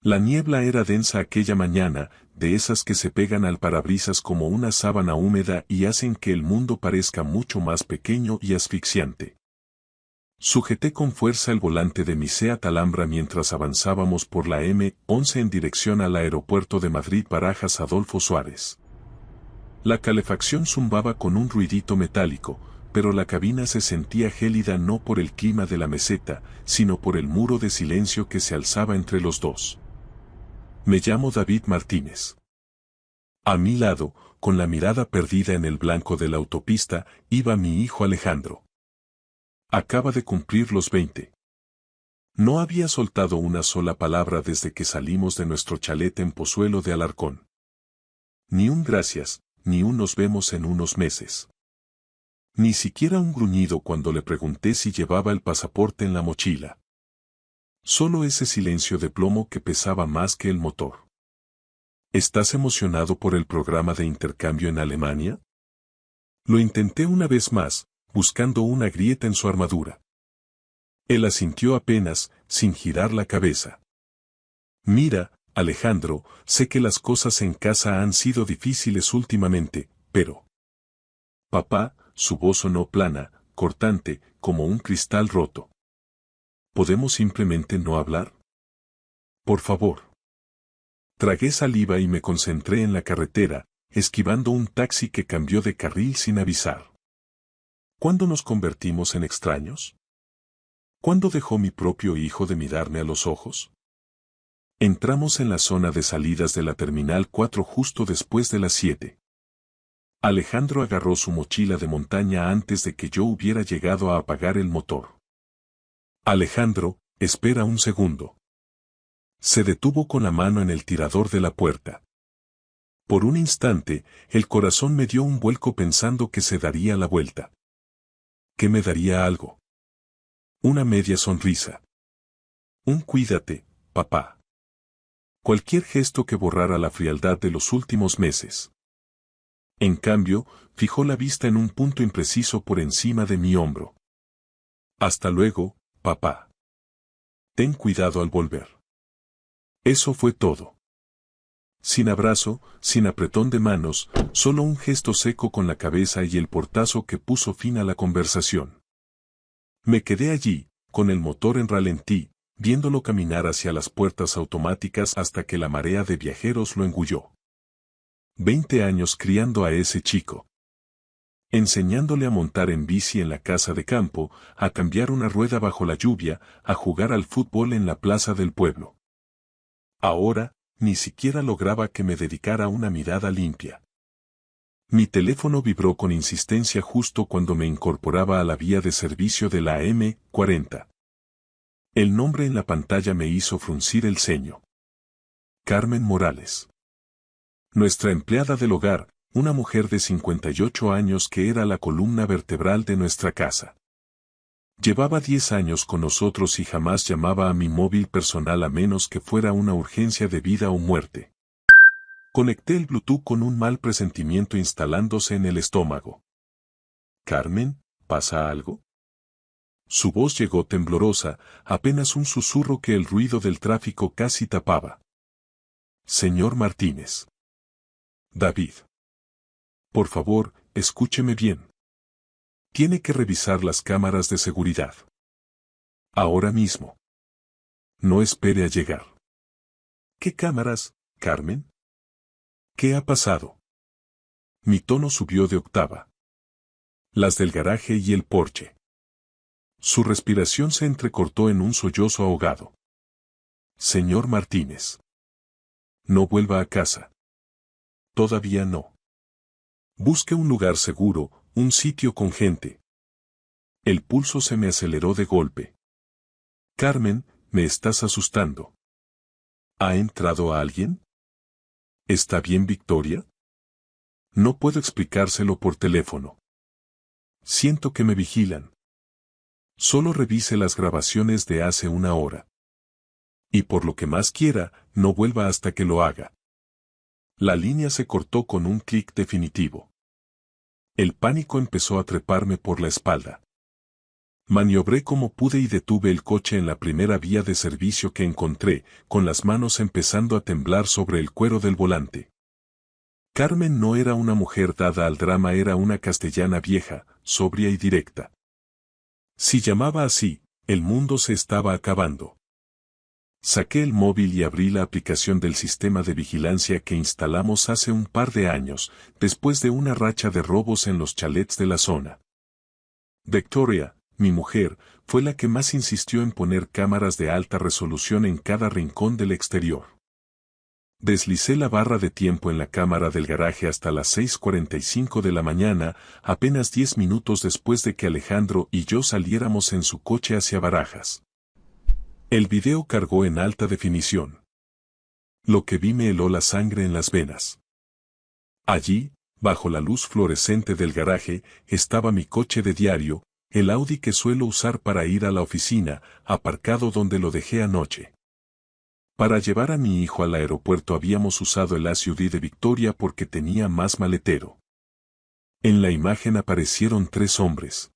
La niebla era densa aquella mañana, de esas que se pegan al parabrisas como una sábana húmeda y hacen que el mundo parezca mucho más pequeño y asfixiante. Sujeté con fuerza el volante de mi Seat Alhambra mientras avanzábamos por la M11 en dirección al aeropuerto de Madrid Barajas Adolfo Suárez. La calefacción zumbaba con un ruidito metálico, pero la cabina se sentía gélida no por el clima de la meseta, sino por el muro de silencio que se alzaba entre los dos. Me llamo David Martínez. A mi lado, con la mirada perdida en el blanco de la autopista, iba mi hijo Alejandro. Acaba de cumplir los 20. No había soltado una sola palabra desde que salimos de nuestro chalet en Pozuelo de Alarcón. Ni un gracias, ni un nos vemos en unos meses. Ni siquiera un gruñido cuando le pregunté si llevaba el pasaporte en la mochila. Solo ese silencio de plomo que pesaba más que el motor. ¿Estás emocionado por el programa de intercambio en Alemania? Lo intenté una vez más, buscando una grieta en su armadura. Él asintió apenas, sin girar la cabeza. Mira, Alejandro, sé que las cosas en casa han sido difíciles últimamente, pero... Papá, su voz sonó plana, cortante, como un cristal roto. ¿Podemos simplemente no hablar? Por favor. Tragué saliva y me concentré en la carretera, esquivando un taxi que cambió de carril sin avisar. ¿Cuándo nos convertimos en extraños? ¿Cuándo dejó mi propio hijo de mirarme a los ojos? Entramos en la zona de salidas de la Terminal 4 justo después de las 7. Alejandro agarró su mochila de montaña antes de que yo hubiera llegado a apagar el motor. Alejandro, espera un segundo. Se detuvo con la mano en el tirador de la puerta. Por un instante, el corazón me dio un vuelco pensando que se daría la vuelta. ¿Que me daría algo? Una media sonrisa. Un cuídate, papá. Cualquier gesto que borrara la frialdad de los últimos meses. En cambio, fijó la vista en un punto impreciso por encima de mi hombro. Hasta luego, papá. Ten cuidado al volver. Eso fue todo. Sin abrazo, sin apretón de manos, solo un gesto seco con la cabeza y el portazo que puso fin a la conversación. Me quedé allí, con el motor en ralentí, viéndolo caminar hacia las puertas automáticas hasta que la marea de viajeros lo engulló. 20 años criando a ese chico. Enseñándole a montar en bici en la casa de campo, a cambiar una rueda bajo la lluvia, a jugar al fútbol en la plaza del pueblo. Ahora, ni siquiera lograba que me dedicara una mirada limpia. Mi teléfono vibró con insistencia justo cuando me incorporaba a la vía de servicio de la M40. El nombre en la pantalla me hizo fruncir el ceño. Carmen Morales. Nuestra empleada del hogar, una mujer de 58 años que era la columna vertebral de nuestra casa. Llevaba 10 años con nosotros y jamás llamaba a mi móvil personal a menos que fuera una urgencia de vida o muerte. Conecté el Bluetooth con un mal presentimiento instalándose en el estómago. «Carmen, ¿pasa algo?» Su voz llegó temblorosa, apenas un susurro que el ruido del tráfico casi tapaba. «Señor Martínez. David. Por favor, escúcheme bien. Tiene que revisar las cámaras de seguridad. Ahora mismo. No espere a llegar». «¿Qué cámaras, Carmen? ¿Qué ha pasado?» Mi tono subió de octava. «Las del garaje y el porche». Su respiración se entrecortó en un sollozo ahogado. «Señor Martínez. No vuelva a casa. Todavía no. Busque un lugar seguro, un sitio con gente». El pulso se me aceleró de golpe. «Carmen, me estás asustando. ¿Ha entrado alguien? ¿Está bien Victoria?» No puedo explicárselo por teléfono. Siento que me vigilan. Solo revise las grabaciones de hace una hora. Y por lo que más quiera, no vuelva hasta que lo haga. La línea se cortó con un clic definitivo. El pánico empezó a treparme por la espalda. Maniobré como pude y detuve el coche en la primera vía de servicio que encontré, con las manos empezando a temblar sobre el cuero del volante. Carmen no era una mujer dada al drama, era una castellana vieja, sobria y directa. Si llamaba así, el mundo se estaba acabando. Saqué el móvil y abrí la aplicación del sistema de vigilancia que instalamos hace un par de años, después de una racha de robos en los chalets de la zona. Victoria, mi mujer, fue la que más insistió en poner cámaras de alta resolución en cada rincón del exterior. Deslicé la barra de tiempo en la cámara del garaje hasta las 6:45 de la mañana, apenas 10 minutos después de que Alejandro y yo saliéramos en su coche hacia Barajas. El video cargó en alta definición. Lo que vi me heló la sangre en las venas. Allí, bajo la luz fluorescente del garaje, estaba mi coche de diario, el Audi que suelo usar para ir a la oficina, aparcado donde lo dejé anoche. Para llevar a mi hijo al aeropuerto habíamos usado el SUV de Victoria porque tenía más maletero. En la imagen aparecieron 3 hombres.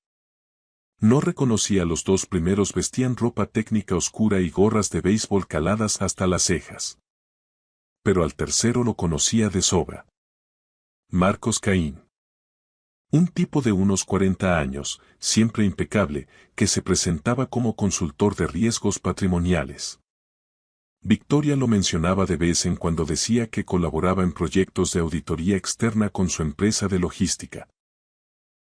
No reconocí a los 2 primeros, vestían ropa técnica oscura y gorras de béisbol caladas hasta las cejas. Pero al tercero lo conocía de sobra. Marcos Caín. Un tipo de unos 40 años, siempre impecable, que se presentaba como consultor de riesgos patrimoniales. Victoria lo mencionaba de vez en cuando, decía que colaboraba en proyectos de auditoría externa con su empresa de logística.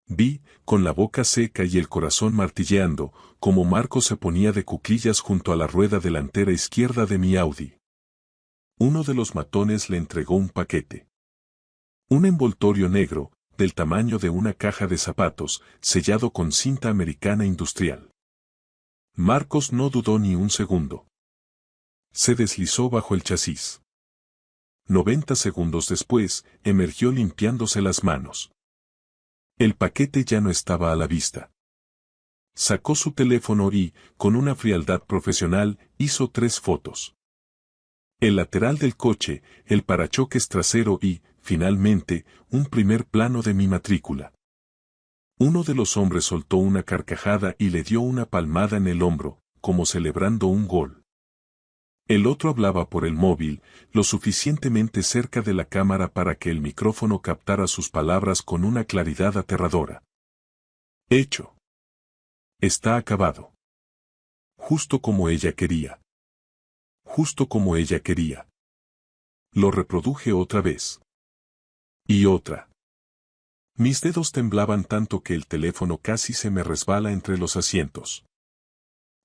Vi, con la boca seca y el corazón martilleando, cómo Marcos se ponía de cuclillas junto a la rueda delantera izquierda de mi Audi. Uno de los matones le entregó un paquete. Un envoltorio negro, del tamaño de una caja de zapatos, sellado con cinta americana industrial. Marcos no dudó ni un segundo. Se deslizó bajo el chasis. 90 segundos después, emergió limpiándose las manos. El paquete ya no estaba a la vista. Sacó su teléfono y, con una frialdad profesional, hizo 3 fotos. El lateral del coche, el parachoques trasero y, finalmente, un primer plano de mi matrícula. Uno de los hombres soltó una carcajada y le dio una palmada en el hombro, como celebrando un gol. El otro hablaba por el móvil, lo suficientemente cerca de la cámara para que el micrófono captara sus palabras con una claridad aterradora. Hecho. Está acabado. Justo como ella quería. Justo como ella quería. Lo reproduje otra vez. Y otra. Mis dedos temblaban tanto que el teléfono casi se me resbala entre los asientos.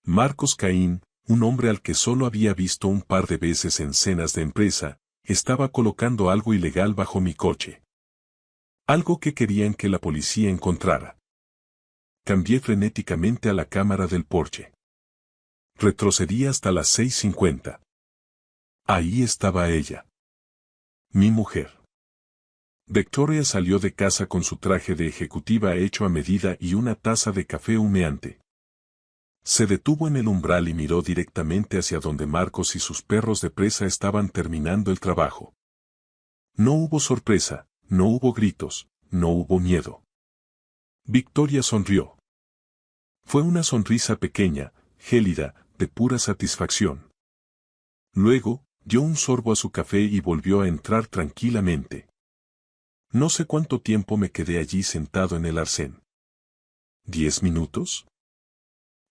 Marcos Caín, un hombre al que solo había visto un par de veces en cenas de empresa, estaba colocando algo ilegal bajo mi coche. Algo que querían que la policía encontrara. Cambié frenéticamente a la cámara del porche. Retrocedí hasta las 6:50. Ahí estaba ella. Mi mujer. Victoria salió de casa con su traje de ejecutiva hecho a medida y una taza de café humeante. Se detuvo en el umbral y miró directamente hacia donde Marcos y sus perros de presa estaban terminando el trabajo. No hubo sorpresa, no hubo gritos, no hubo miedo. Victoria sonrió. Fue una sonrisa pequeña, gélida, de pura satisfacción. Luego, dio un sorbo a su café y volvió a entrar tranquilamente. No sé cuánto tiempo me quedé allí sentado en el arcén. ¿10 minutos?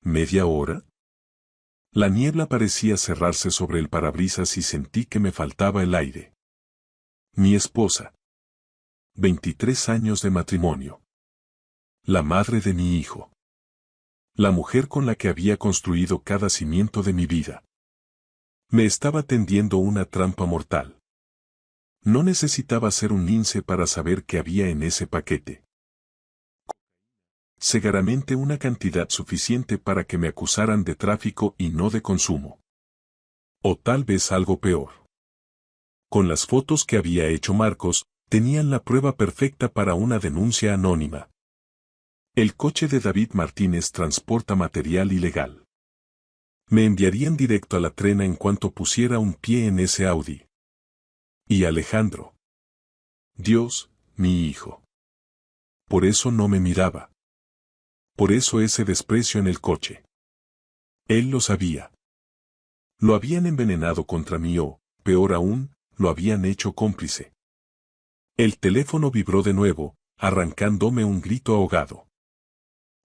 ¿Media hora? La niebla parecía cerrarse sobre el parabrisas y sentí que me faltaba el aire. Mi esposa. 23 años de matrimonio. La madre de mi hijo. La mujer con la que había construido cada cimiento de mi vida. Me estaba tendiendo una trampa mortal. No necesitaba ser un lince para saber qué había en ese paquete. Seguramente una cantidad suficiente para que me acusaran de tráfico y no de consumo. O tal vez algo peor. Con las fotos que había hecho Marcos, tenían la prueba perfecta para una denuncia anónima. El coche de David Martínez transporta material ilegal. Me enviarían directo a la trena en cuanto pusiera un pie en ese Audi. Y Alejandro. Dios, mi hijo. Por eso no me miraba. Por eso ese desprecio en el coche. Él lo sabía. Lo habían envenenado contra mí o, peor aún, lo habían hecho cómplice. El teléfono vibró de nuevo, arrancándome un grito ahogado.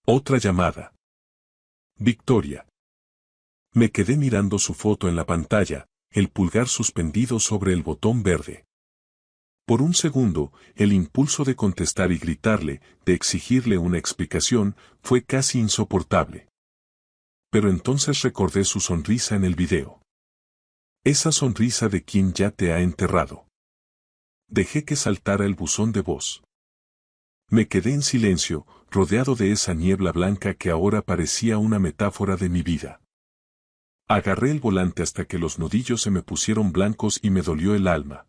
Otra llamada. Victoria. Me quedé mirando su foto en la pantalla, el pulgar suspendido sobre el botón verde. Por un segundo, el impulso de contestar y gritarle, de exigirle una explicación, fue casi insoportable. Pero entonces recordé su sonrisa en el video. Esa sonrisa de quien ya te ha enterrado. Dejé que saltara el buzón de voz. Me quedé en silencio, rodeado de esa niebla blanca que ahora parecía una metáfora de mi vida. Agarré el volante hasta que los nudillos se me pusieron blancos y me dolió el alma.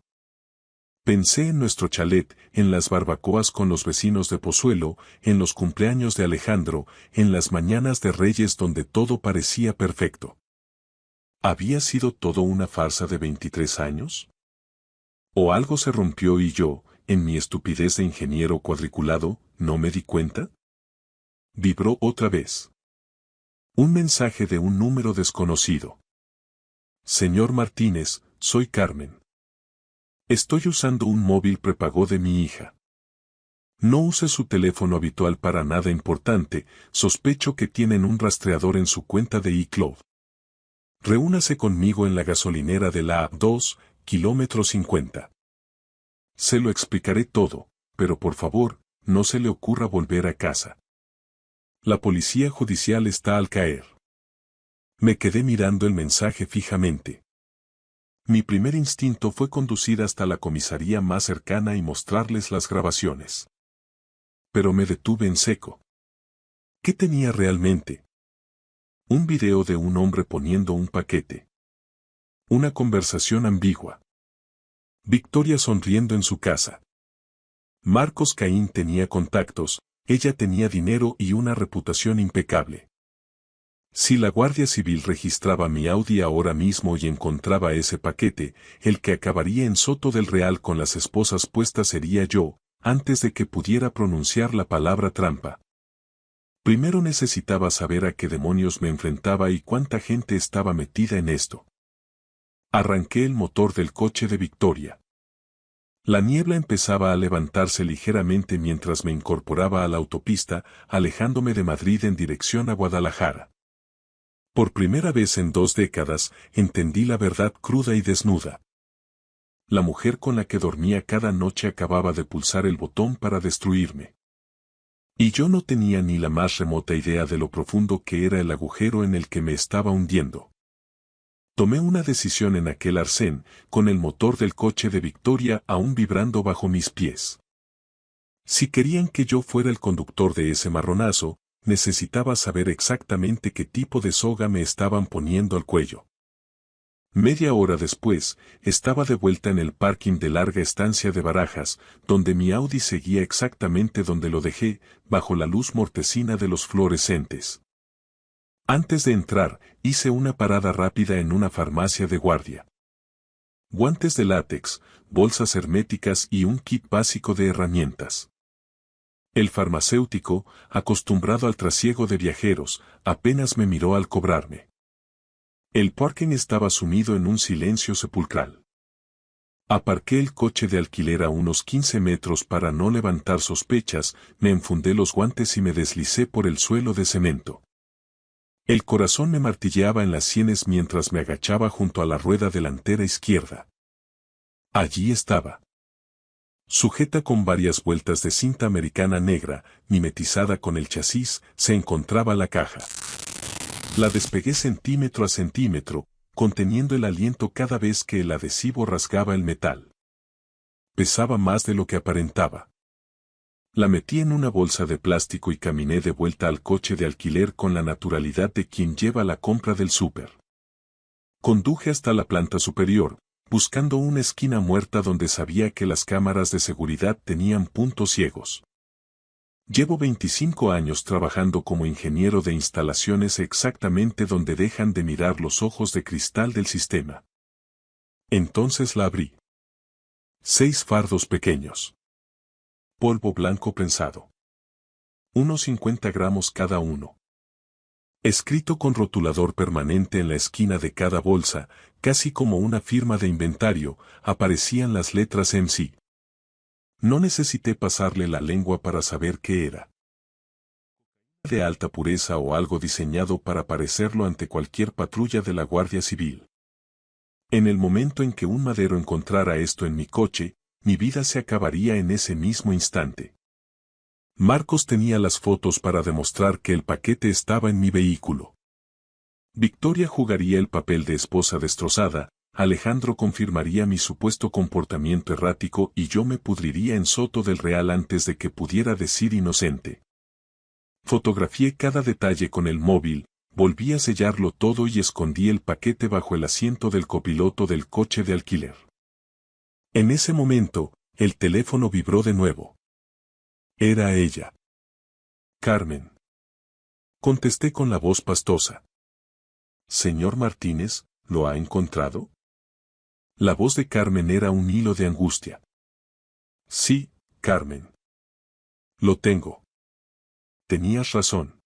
Pensé en nuestro chalet, en las barbacoas con los vecinos de Pozuelo, en los cumpleaños de Alejandro, en las mañanas de Reyes donde todo parecía perfecto. ¿Había sido todo una farsa de 23 años? ¿O algo se rompió y yo, en mi estupidez de ingeniero cuadriculado, no me di cuenta? Vibró otra vez. Un mensaje de un número desconocido. Señor Martínez, soy Carmen. Estoy usando un móvil prepago de mi hija. No use su teléfono habitual para nada importante, sospecho que tienen un rastreador en su cuenta de iCloud. Reúnase conmigo en la gasolinera de la A2, kilómetro 50. Se lo explicaré todo, pero por favor, no se le ocurra volver a casa. La policía judicial está al caer. Me quedé mirando el mensaje fijamente. Mi primer instinto fue conducir hasta la comisaría más cercana y mostrarles las grabaciones. Pero me detuve en seco. ¿Qué tenía realmente? Un video de un hombre poniendo un paquete. Una conversación ambigua. Victoria sonriendo en su casa. Marcos Caín tenía contactos, ella tenía dinero y una reputación impecable. Si la Guardia Civil registraba mi Audi ahora mismo y encontraba ese paquete, el que acabaría en Soto del Real con las esposas puestas sería yo, antes de que pudiera pronunciar la palabra trampa. Primero necesitaba saber a qué demonios me enfrentaba y cuánta gente estaba metida en esto. Arranqué el motor del coche de Victoria. La niebla empezaba a levantarse ligeramente mientras me incorporaba a la autopista, alejándome de Madrid en dirección a Guadalajara. Por primera vez en 2 décadas, entendí la verdad cruda y desnuda. La mujer con la que dormía cada noche acababa de pulsar el botón para destruirme. Y yo no tenía ni la más remota idea de lo profundo que era el agujero en el que me estaba hundiendo. Tomé una decisión en aquel arcén, con el motor del coche de Victoria aún vibrando bajo mis pies. Si querían que yo fuera el conductor de ese marronazo, necesitaba saber exactamente qué tipo de soga me estaban poniendo al cuello. Media hora después, estaba de vuelta en el parking de larga estancia de Barajas, donde mi Audi seguía exactamente donde lo dejé, bajo la luz mortecina de los fluorescentes. Antes de entrar, hice una parada rápida en una farmacia de guardia. Guantes de látex, bolsas herméticas y un kit básico de herramientas. El farmacéutico, acostumbrado al trasiego de viajeros, apenas me miró al cobrarme. El parking estaba sumido en un silencio sepulcral. Aparqué el coche de alquiler a unos 15 metros para no levantar sospechas, me enfundé los guantes y me deslicé por el suelo de cemento. El corazón me martilleaba en las sienes mientras me agachaba junto a la rueda delantera izquierda. Allí estaba. Sujeta con varias vueltas de cinta americana negra, mimetizada con el chasis, se encontraba la caja. La despegué centímetro a centímetro, conteniendo el aliento cada vez que el adhesivo rasgaba el metal. Pesaba más de lo que aparentaba. La metí en una bolsa de plástico y caminé de vuelta al coche de alquiler con la naturalidad de quien lleva la compra del súper. Conduje hasta la planta superior, buscando una esquina muerta donde sabía que las cámaras de seguridad tenían puntos ciegos. Llevo 25 años trabajando como ingeniero de instalaciones exactamente donde dejan de mirar los ojos de cristal del sistema. Entonces la abrí. 6 fardos pequeños. Polvo blanco prensado. Unos 50 gramos cada uno. Escrito con rotulador permanente en la esquina de cada bolsa, casi como una firma de inventario, aparecían las letras MC. No necesité pasarle la lengua para saber qué era. De alta pureza o algo diseñado para parecerlo ante cualquier patrulla de la Guardia Civil. En el momento en que un madero encontrara esto en mi coche, mi vida se acabaría en ese mismo instante. Marcos tenía las fotos para demostrar que el paquete estaba en mi vehículo. Victoria jugaría el papel de esposa destrozada, Alejandro confirmaría mi supuesto comportamiento errático y yo me pudriría en Soto del Real antes de que pudiera decir inocente. Fotografié cada detalle con el móvil, volví a sellarlo todo y escondí el paquete bajo el asiento del copiloto del coche de alquiler. En ese momento, el teléfono vibró de nuevo. Era ella. Carmen. Contesté con la voz pastosa. Señor Martínez, ¿lo ha encontrado? La voz de Carmen era un hilo de angustia. Sí, Carmen. Lo tengo. Tenías razón.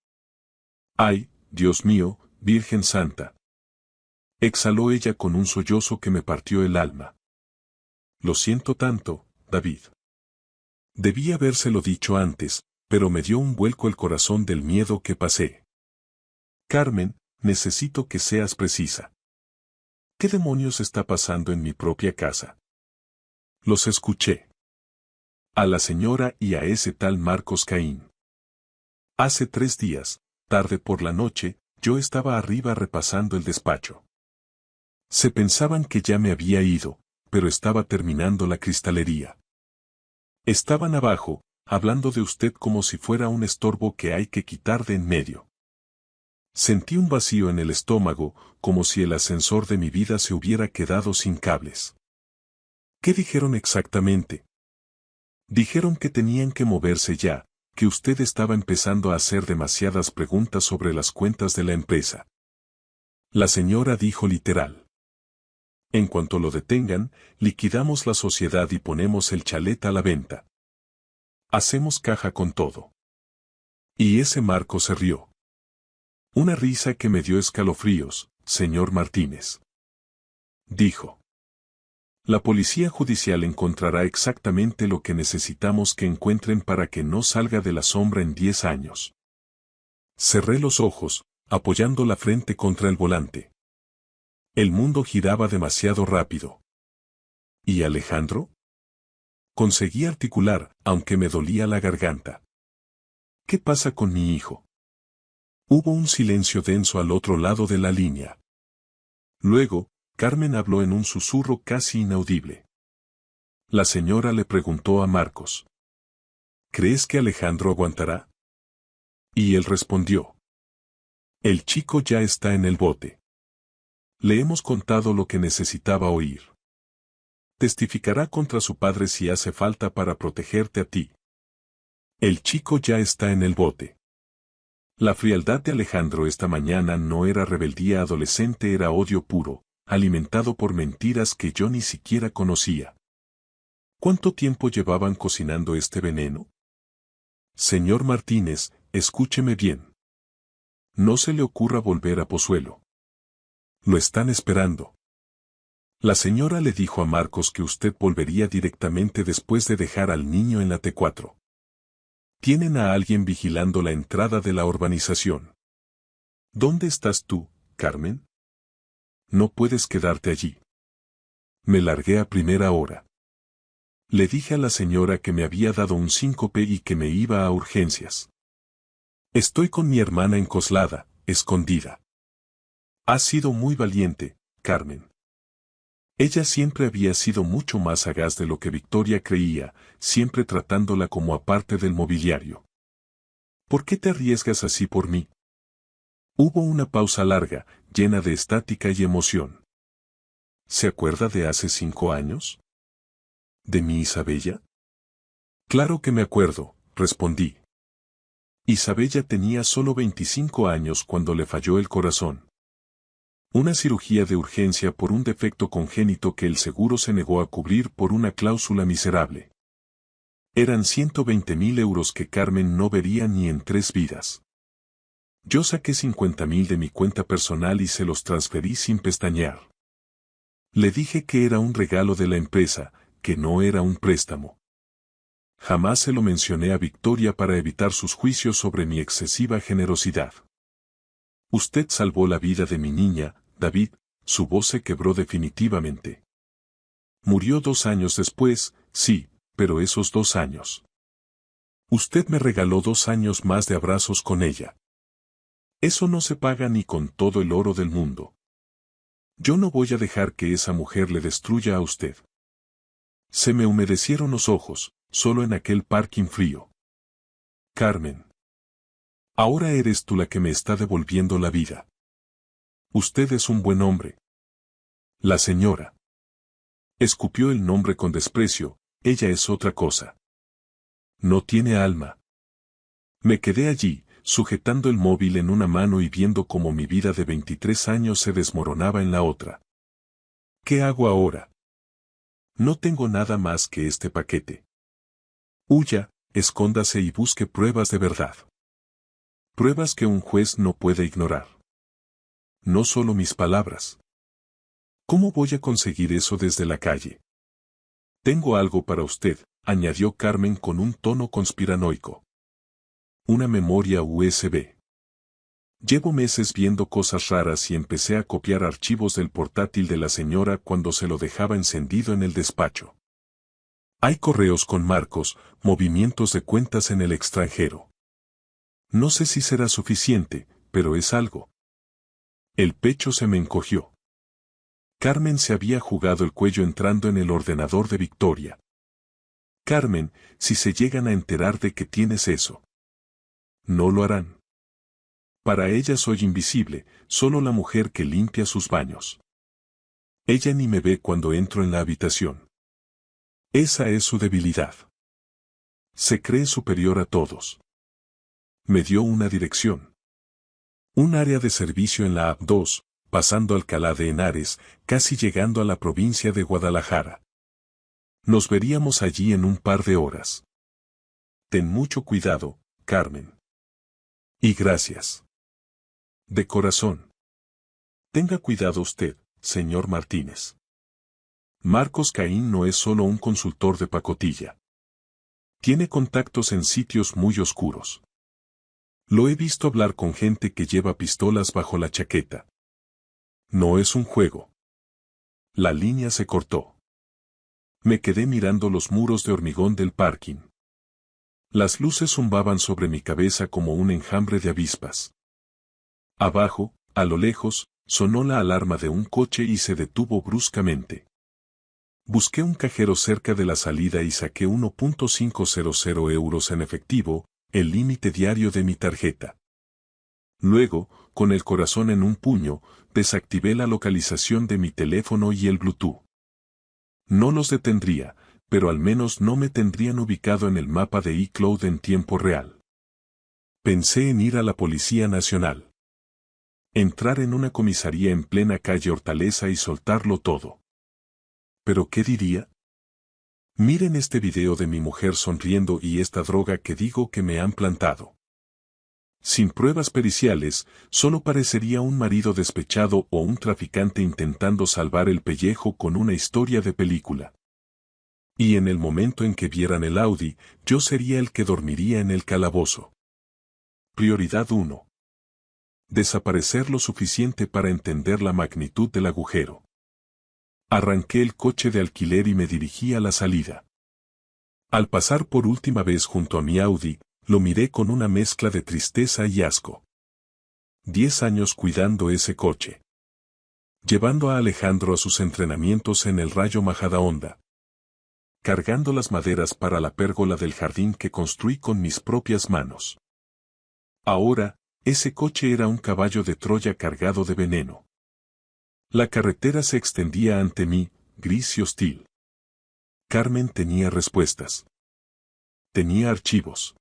Ay, Dios mío, Virgen Santa. Exhaló ella con un sollozo que me partió el alma. Lo siento tanto, David. Debí habérselo dicho antes, pero me dio un vuelco el corazón del miedo que pasé. Carmen, necesito que seas precisa. ¿Qué demonios está pasando en mi propia casa? Los escuché. A la señora y a ese tal Marcos Caín. Hace 3 días, tarde por la noche, yo estaba arriba repasando el despacho. Se pensaban que ya me había ido, pero estaba terminando la cristalería. Estaban abajo, hablando de usted como si fuera un estorbo que hay que quitar de en medio. Sentí un vacío en el estómago, como si el ascensor de mi vida se hubiera quedado sin cables. ¿Qué dijeron exactamente? Dijeron que tenían que moverse ya, que usted estaba empezando a hacer demasiadas preguntas sobre las cuentas de la empresa. La señora dijo literal. En cuanto lo detengan, liquidamos la sociedad y ponemos el chalet a la venta. Hacemos caja con todo. Y ese Marco se rió. Una risa que me dio escalofríos, señor Martínez. Dijo. La policía judicial encontrará exactamente lo que necesitamos que encuentren para que no salga de la sombra en 10 años. Cerré los ojos, apoyando la frente contra el volante. El mundo giraba demasiado rápido. ¿Y Alejandro? Conseguí articular, aunque me dolía la garganta. ¿Qué pasa con mi hijo? Hubo un silencio denso al otro lado de la línea. Luego, Carmen habló en un susurro casi inaudible. La señora le preguntó a Marcos. ¿Crees que Alejandro aguantará? Y él respondió. El chico ya está en el bote. Le hemos contado lo que necesitaba oír. Testificará contra su padre si hace falta para protegerte a ti. El chico ya está en el bote. La frialdad de Alejandro esta mañana no era rebeldía adolescente, era odio puro, alimentado por mentiras que yo ni siquiera conocía. ¿Cuánto tiempo llevaban cocinando este veneno? Señor Martínez, escúcheme bien. No se le ocurra volver a Pozuelo. Lo están esperando. La señora le dijo a Marcos que usted volvería directamente después de dejar al niño en la T4. Tienen a alguien vigilando la entrada de la urbanización. ¿Dónde estás tú, Carmen? No puedes quedarte allí. Me largué a primera hora. Le dije a la señora que me había dado un síncope y que me iba a urgencias. Estoy con mi hermana en Coslada, escondida. Has sido muy valiente, Carmen. Ella siempre había sido mucho más sagaz de lo que Victoria creía, siempre tratándola como aparte del mobiliario. ¿Por qué te arriesgas así por mí? Hubo una pausa larga, llena de estática y emoción. ¿Se acuerda de hace 5 años? ¿De mi Isabella? Claro que me acuerdo, respondí. Isabella tenía solo 25 años cuando le falló el corazón. Una cirugía de urgencia por un defecto congénito que el seguro se negó a cubrir por una cláusula miserable. Eran 120.000 euros que Carmen no vería ni en 3 vidas. Yo saqué 50.000 de mi cuenta personal y se los transferí sin pestañear. Le dije que era un regalo de la empresa, que no era un préstamo. Jamás se lo mencioné a Victoria para evitar sus juicios sobre mi excesiva generosidad. Usted salvó la vida de mi niña, David, su voz se quebró definitivamente. Murió 2 años después, sí, pero esos 2 años. Usted me regaló 2 años más de abrazos con ella. Eso no se paga ni con todo el oro del mundo. Yo no voy a dejar que esa mujer le destruya a usted. Se me humedecieron los ojos, solo en aquel parking frío. Carmen. Ahora eres tú la que me está devolviendo la vida. Usted es un buen hombre. La señora. Escupió el nombre con desprecio, ella es otra cosa. No tiene alma. Me quedé allí, sujetando el móvil en una mano y viendo cómo mi vida de 23 años se desmoronaba en la otra. ¿Qué hago ahora? No tengo nada más que este paquete. Huya, escóndase y busque pruebas de verdad. Pruebas que un juez no puede ignorar. No solo mis palabras. ¿Cómo voy a conseguir eso desde la calle? Tengo algo para usted, añadió Carmen con un tono conspiranoico. Una memoria USB. Llevo meses viendo cosas raras y empecé a copiar archivos del portátil de la señora cuando se lo dejaba encendido en el despacho. Hay correos con marcos, movimientos de cuentas en el extranjero. No sé si será suficiente, pero es algo. El pecho se me encogió. Carmen se había jugado el cuello entrando en el ordenador de Victoria. Carmen, si se llegan a enterar de que tienes eso. No lo harán. Para ella soy invisible, solo la mujer que limpia sus baños. Ella ni me ve cuando entro en la habitación. Esa es su debilidad. Se cree superior a todos. Me dio una dirección. Un área de servicio en la AP2, pasando Alcalá de Henares, casi llegando a la provincia de Guadalajara. Nos veríamos allí en un par de horas. Ten mucho cuidado, Carmen. Y gracias. De corazón. Tenga cuidado usted, señor Martínez. Marcos Caín no es solo un consultor de pacotilla. Tiene contactos en sitios muy oscuros. Lo he visto hablar con gente que lleva pistolas bajo la chaqueta. No es un juego. La línea se cortó. Me quedé mirando los muros de hormigón del parking. Las luces zumbaban sobre mi cabeza como un enjambre de avispas. Abajo, a lo lejos, sonó la alarma de un coche y se detuvo bruscamente. Busqué un cajero cerca de la salida y saqué 1.500 euros en efectivo, el límite diario de mi tarjeta. Luego, con el corazón en un puño, desactivé la localización de mi teléfono y el Bluetooth. No los detendría, pero al menos no me tendrían ubicado en el mapa de iCloud en tiempo real. Pensé en ir a la Policía Nacional. Entrar en una comisaría en plena calle Hortaleza y soltarlo todo. ¿Pero qué diría? Miren este video de mi mujer sonriendo y esta droga que digo que me han plantado. Sin pruebas periciales, solo parecería un marido despechado o un traficante intentando salvar el pellejo con una historia de película. Y en el momento en que vieran el Audi, yo sería el que dormiría en el calabozo. Prioridad 1. Desaparecer lo suficiente para entender la magnitud del agujero. Arranqué el coche de alquiler y me dirigí a la salida. Al pasar por última vez junto a mi Audi, lo miré con una mezcla de tristeza y asco. 10 años cuidando ese coche. Llevando a Alejandro a sus entrenamientos en el Rayo Majadahonda. Cargando las maderas para la pérgola del jardín que construí con mis propias manos. Ahora, ese coche era un caballo de Troya cargado de veneno. La carretera se extendía ante mí, gris y hostil. Carmen tenía respuestas. Tenía archivos.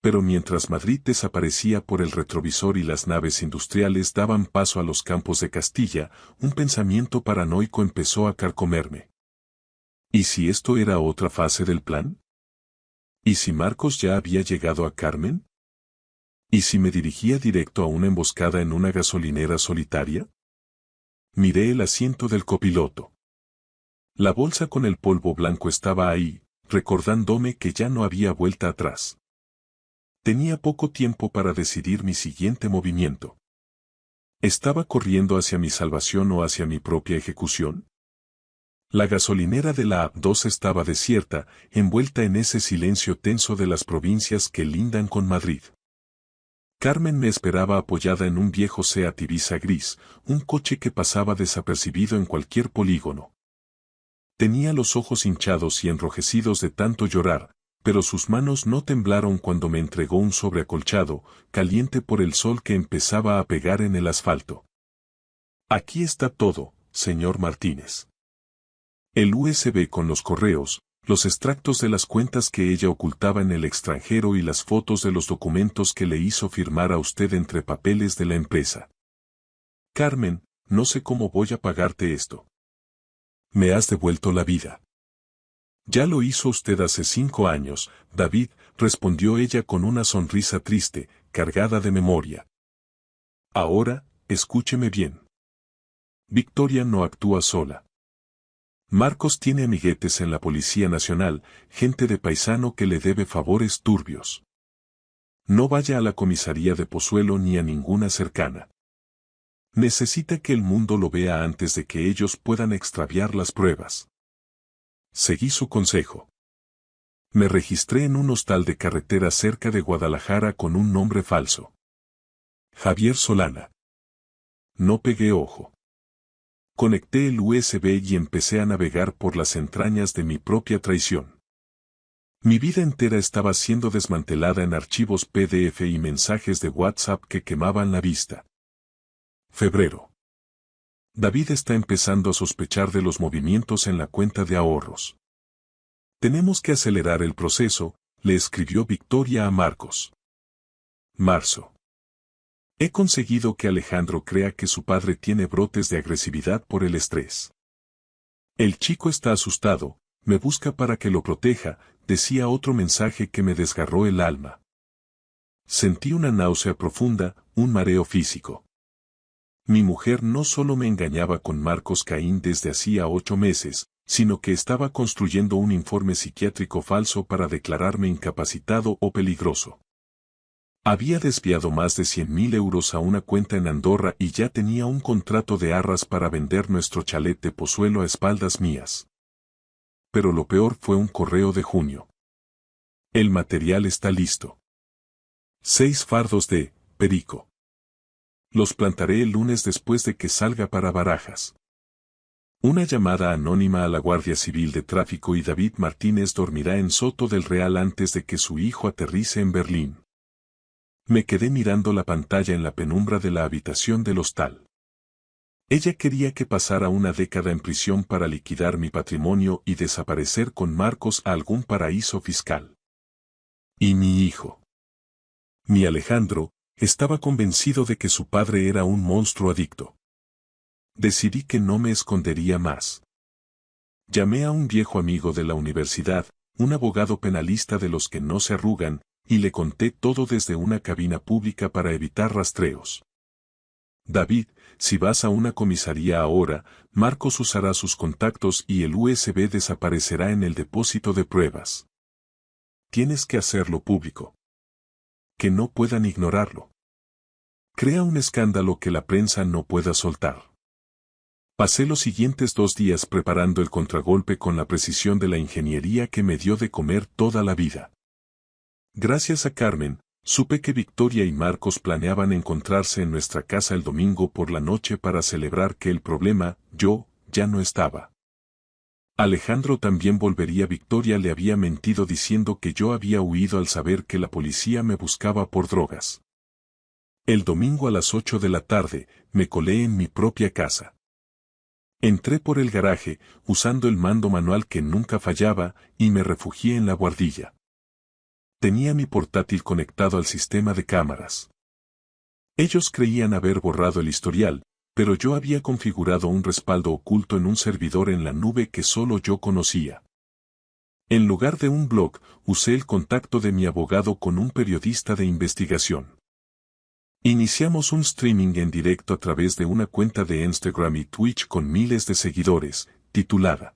Pero mientras Madrid desaparecía por el retrovisor y las naves industriales daban paso a los campos de Castilla, un pensamiento paranoico empezó a carcomerme. ¿Y si esto era otra fase del plan? ¿Y si Marcos ya había llegado a Carmen? ¿Y si me dirigía directo a una emboscada en una gasolinera solitaria? Miré el asiento del copiloto. La bolsa con el polvo blanco estaba ahí, recordándome que ya no había vuelta atrás. Tenía poco tiempo para decidir mi siguiente movimiento. ¿Estaba corriendo hacia mi salvación o hacia mi propia ejecución? La gasolinera de la A2 estaba desierta, envuelta en ese silencio tenso de las provincias que lindan con Madrid. Carmen me esperaba apoyada en un viejo Seat Ibiza gris, un coche que pasaba desapercibido en cualquier polígono. Tenía los ojos hinchados y enrojecidos de tanto llorar, pero sus manos no temblaron cuando me entregó un sobre acolchado, caliente por el sol que empezaba a pegar en el asfalto. Aquí está todo, señor Martínez. El USB con los correos, los extractos de las cuentas que ella ocultaba en el extranjero y las fotos de los documentos que le hizo firmar a usted entre papeles de la empresa. Carmen, no sé cómo voy a pagarte esto. Me has devuelto la vida. Ya lo hizo usted hace 5 años, David, respondió ella con una sonrisa triste, cargada de memoria. Ahora, escúcheme bien. Victoria no actúa sola. Marcos tiene amiguetes en la Policía Nacional, gente de paisano que le debe favores turbios. No vaya a la comisaría de Pozuelo ni a ninguna cercana. Necesita que el mundo lo vea antes de que ellos puedan extraviar las pruebas. Seguí su consejo. Me registré en un hostal de carretera cerca de Guadalajara con un nombre falso. Javier Solana. No pegué ojo. Conecté el USB y empecé a navegar por las entrañas de mi propia traición. Mi vida entera estaba siendo desmantelada en archivos PDF y mensajes de WhatsApp que quemaban la vista. Febrero. David está empezando a sospechar de los movimientos en la cuenta de ahorros. Tenemos que acelerar el proceso, le escribió Victoria a Marcos. Marzo. He conseguido que Alejandro crea que su padre tiene brotes de agresividad por el estrés. El chico está asustado, me busca para que lo proteja, decía otro mensaje que me desgarró el alma. Sentí una náusea profunda, un mareo físico. Mi mujer no solo me engañaba con Marcos Caín desde hacía 8 meses, sino que estaba construyendo un informe psiquiátrico falso para declararme incapacitado o peligroso. Había desviado más de 100.000 euros a una cuenta en Andorra y ya tenía un contrato de arras para vender nuestro chalet de Pozuelo a espaldas mías. Pero lo peor fue un correo de junio. El material está listo. 6 fardos de perico. Los plantaré el lunes después de que salga para Barajas. Una llamada anónima a la Guardia Civil de Tráfico y David Martínez dormirá en Soto del Real antes de que su hijo aterrice en Berlín. Me quedé mirando la pantalla en la penumbra de la habitación del hostal. Ella quería que pasara una década en prisión para liquidar mi patrimonio y desaparecer con Marcos a algún paraíso fiscal. Y mi hijo. Mi Alejandro, estaba convencido de que su padre era un monstruo adicto. Decidí que no me escondería más. Llamé a un viejo amigo de la universidad, un abogado penalista de los que no se arrugan, y le conté todo desde una cabina pública para evitar rastreos. David, si vas a una comisaría ahora, Marcos usará sus contactos y el USB desaparecerá en el depósito de pruebas. Tienes que hacerlo público. Que no puedan ignorarlo. Crea un escándalo que la prensa no pueda soltar. Pasé los siguientes 2 días preparando el contragolpe con la precisión de la ingeniería que me dio de comer toda la vida. Gracias a Carmen, supe que Victoria y Marcos planeaban encontrarse en nuestra casa el domingo por la noche para celebrar que el problema, yo, ya no estaba. Alejandro también volvería. Victoria le había mentido diciendo que yo había huido al saber que la policía me buscaba por drogas. El domingo a las 8 de la tarde, me colé en mi propia casa. Entré por el garaje, usando el mando manual que nunca fallaba, y me refugié en la buhardilla. Tenía mi portátil conectado al sistema de cámaras. Ellos creían haber borrado el historial, pero yo había configurado un respaldo oculto en un servidor en la nube que solo yo conocía. En lugar de un blog, usé el contacto de mi abogado con un periodista de investigación. Iniciamos un streaming en directo a través de una cuenta de Instagram y Twitch con miles de seguidores, titulada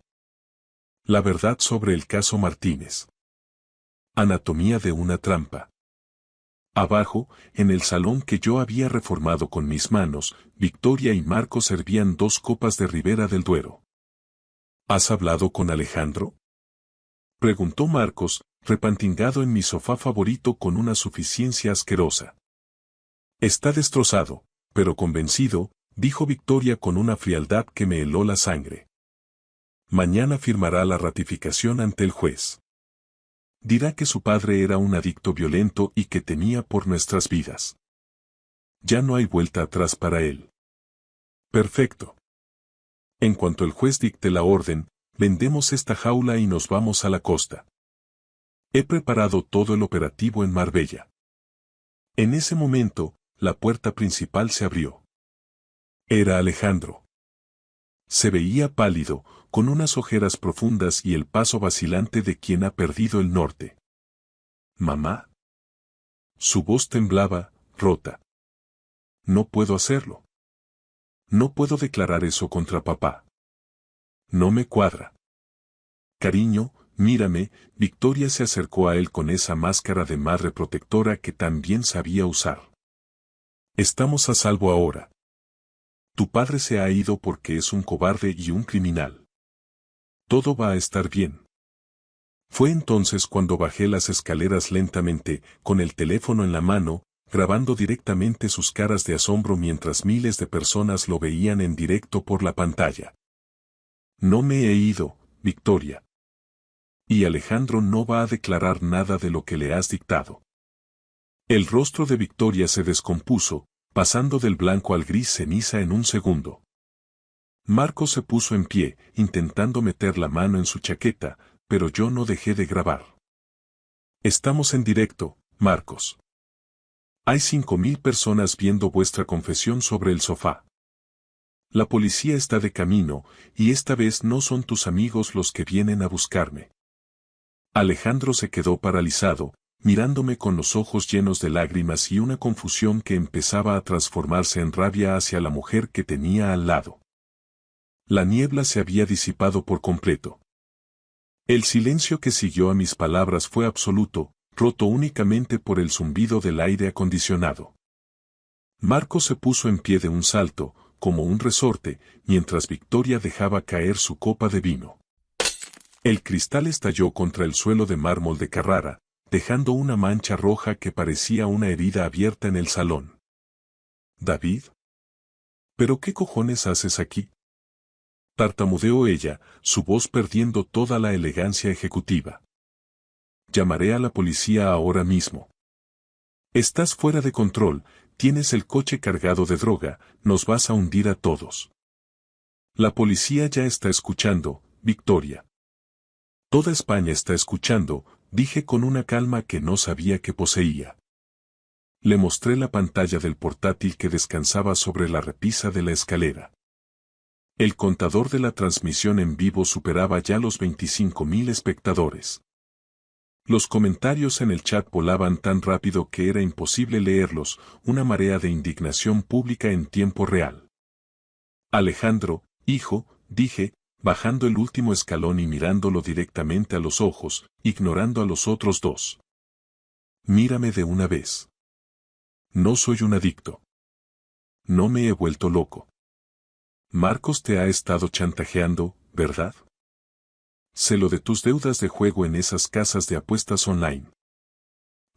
La verdad sobre el caso Martínez. Anatomía de una trampa. Abajo, en el salón que yo había reformado con mis manos, Victoria y Marcos servían 2 copas de Ribera del Duero. ¿Has hablado con Alejandro?, preguntó Marcos, repantingado en mi sofá favorito con una suficiencia asquerosa. Está destrozado, pero convencido, dijo Victoria con una frialdad que me heló la sangre. Mañana firmará la ratificación ante el juez. Dirá que su padre era un adicto violento y que temía por nuestras vidas. Ya no hay vuelta atrás para él. Perfecto. En cuanto el juez dicte la orden, vendemos esta jaula y nos vamos a la costa. He preparado todo el operativo en Marbella. En ese momento, la puerta principal se abrió. Era Alejandro. Se veía pálido, con unas ojeras profundas y el paso vacilante de quien ha perdido el norte. ¿Mamá? Su voz temblaba, rota. No puedo hacerlo. No puedo declarar eso contra papá. No me cuadra. Cariño, mírame. Victoria se acercó a él con esa máscara de madre protectora que tan bien sabía usar. Estamos a salvo ahora. Tu padre se ha ido porque es un cobarde y un criminal. Todo va a estar bien. Fue entonces cuando bajé las escaleras lentamente, con el teléfono en la mano, grabando directamente sus caras de asombro mientras miles de personas lo veían en directo por la pantalla. No me he ido, Victoria. Y Alejandro no va a declarar nada de lo que le has dictado. El rostro de Victoria se descompuso, pasando del blanco al gris ceniza en un segundo. Marcos se puso en pie, intentando meter la mano en su chaqueta, pero yo no dejé de grabar. Estamos en directo, Marcos. Hay 5.000 personas viendo vuestra confesión sobre el sofá. La policía está de camino, y esta vez no son tus amigos los que vienen a buscarme. Alejandro se quedó paralizado, mirándome con los ojos llenos de lágrimas y una confusión que empezaba a transformarse en rabia hacia la mujer que tenía al lado. La niebla se había disipado por completo. El silencio que siguió a mis palabras fue absoluto, roto únicamente por el zumbido del aire acondicionado. Marco se puso en pie de un salto, como un resorte, mientras Victoria dejaba caer su copa de vino. El cristal estalló contra el suelo de mármol de Carrara, dejando una mancha roja que parecía una herida abierta en el salón. ¿David? ¿Pero qué cojones haces aquí?, tartamudeó ella, su voz perdiendo toda la elegancia ejecutiva. Llamaré a la policía ahora mismo. Estás fuera de control, tienes el coche cargado de droga, nos vas a hundir a todos. La policía ya está escuchando, Victoria. Toda España está escuchando, dije con una calma que no sabía que poseía. Le mostré la pantalla del portátil que descansaba sobre la repisa de la escalera. El contador de la transmisión en vivo superaba ya los 25.000 espectadores. Los comentarios en el chat volaban tan rápido que era imposible leerlos, una marea de indignación pública en tiempo real. Alejandro, hijo, dije, bajando el último escalón y mirándolo directamente a los ojos, ignorando a los otros dos. Mírame de una vez. No soy un adicto. No me he vuelto loco. Marcos te ha estado chantajeando, ¿verdad? Sé lo de tus deudas de juego en esas casas de apuestas online.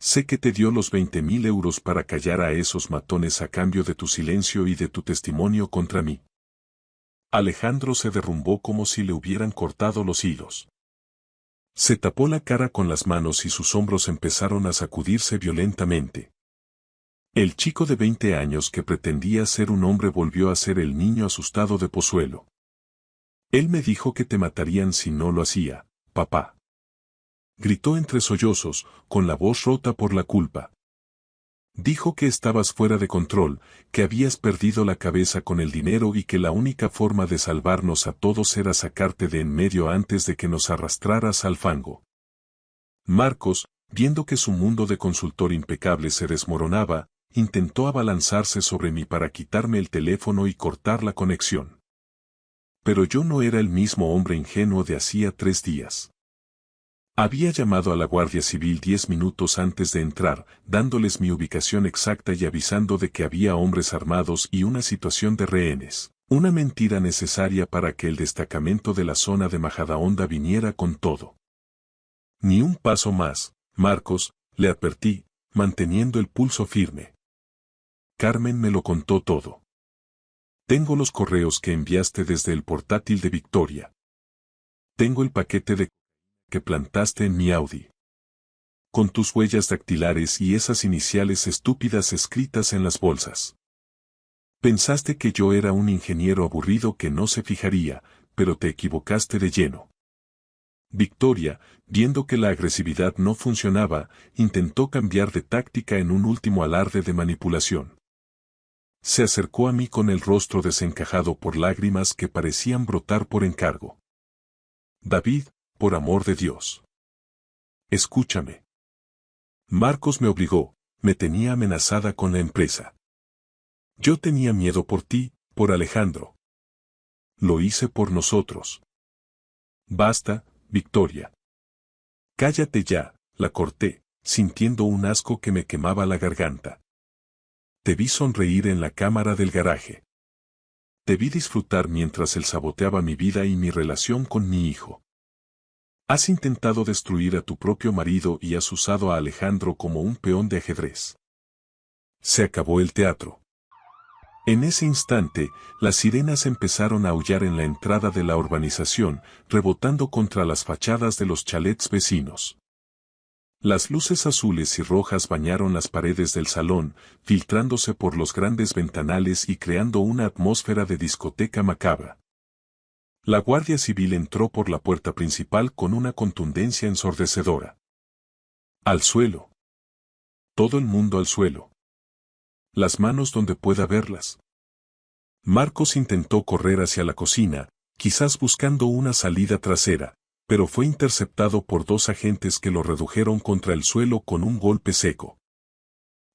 Sé que te dio los 20.000 euros para callar a esos matones a cambio de tu silencio y de tu testimonio contra mí. Alejandro se derrumbó como si le hubieran cortado los hilos. Se tapó la cara con las manos y sus hombros empezaron a sacudirse violentamente. El chico de 20 años que pretendía ser un hombre volvió a ser el niño asustado de Pozuelo. Él me dijo que te matarían si no lo hacía, papá. Gritó entre sollozos, con la voz rota por la culpa. Dijo que estabas fuera de control, que habías perdido la cabeza con el dinero y que la única forma de salvarnos a todos era sacarte de en medio antes de que nos arrastraras al fango. Marcos, viendo que su mundo de consultor impecable se desmoronaba, intentó abalanzarse sobre mí para quitarme el teléfono y cortar la conexión. Pero yo no era el mismo hombre ingenuo de hacía 3 días. Había llamado a la Guardia Civil 10 minutos antes de entrar, dándoles mi ubicación exacta y avisando de que había hombres armados y una situación de rehenes. Una mentira necesaria para que el destacamento de la zona de Majadahonda viniera con todo. Ni un paso más, Marcos, le advertí, manteniendo el pulso firme. Carmen me lo contó todo. Tengo los correos que enviaste desde el portátil de Victoria. Tengo el paquete de que plantaste en mi Audi. Con tus huellas dactilares y esas iniciales estúpidas escritas en las bolsas. Pensaste que yo era un ingeniero aburrido que no se fijaría, pero te equivocaste de lleno. Victoria, viendo que la agresividad no funcionaba, intentó cambiar de táctica en un último alarde de manipulación. Se acercó a mí con el rostro desencajado por lágrimas que parecían brotar por encargo. David, por amor de Dios. Escúchame. Marcos me obligó, me tenía amenazada con la empresa. Yo tenía miedo por ti, por Alejandro. Lo hice por nosotros. Basta, Victoria. Cállate ya, la corté, sintiendo un asco que me quemaba la garganta. Te vi sonreír en la cámara del garaje. Te vi disfrutar mientras él saboteaba mi vida y mi relación con mi hijo. Has intentado destruir a tu propio marido y has usado a Alejandro como un peón de ajedrez. Se acabó el teatro. En ese instante, las sirenas empezaron a aullar en la entrada de la urbanización, rebotando contra las fachadas de los chalets vecinos. Las luces azules y rojas bañaron las paredes del salón, filtrándose por los grandes ventanales y creando una atmósfera de discoteca macabra. La Guardia Civil entró por la puerta principal con una contundencia ensordecedora. Al suelo. Todo el mundo al suelo. Las manos donde pueda verlas. Marcos intentó correr hacia la cocina, quizás buscando una salida trasera, pero fue interceptado por 2 agentes que lo redujeron contra el suelo con un golpe seco.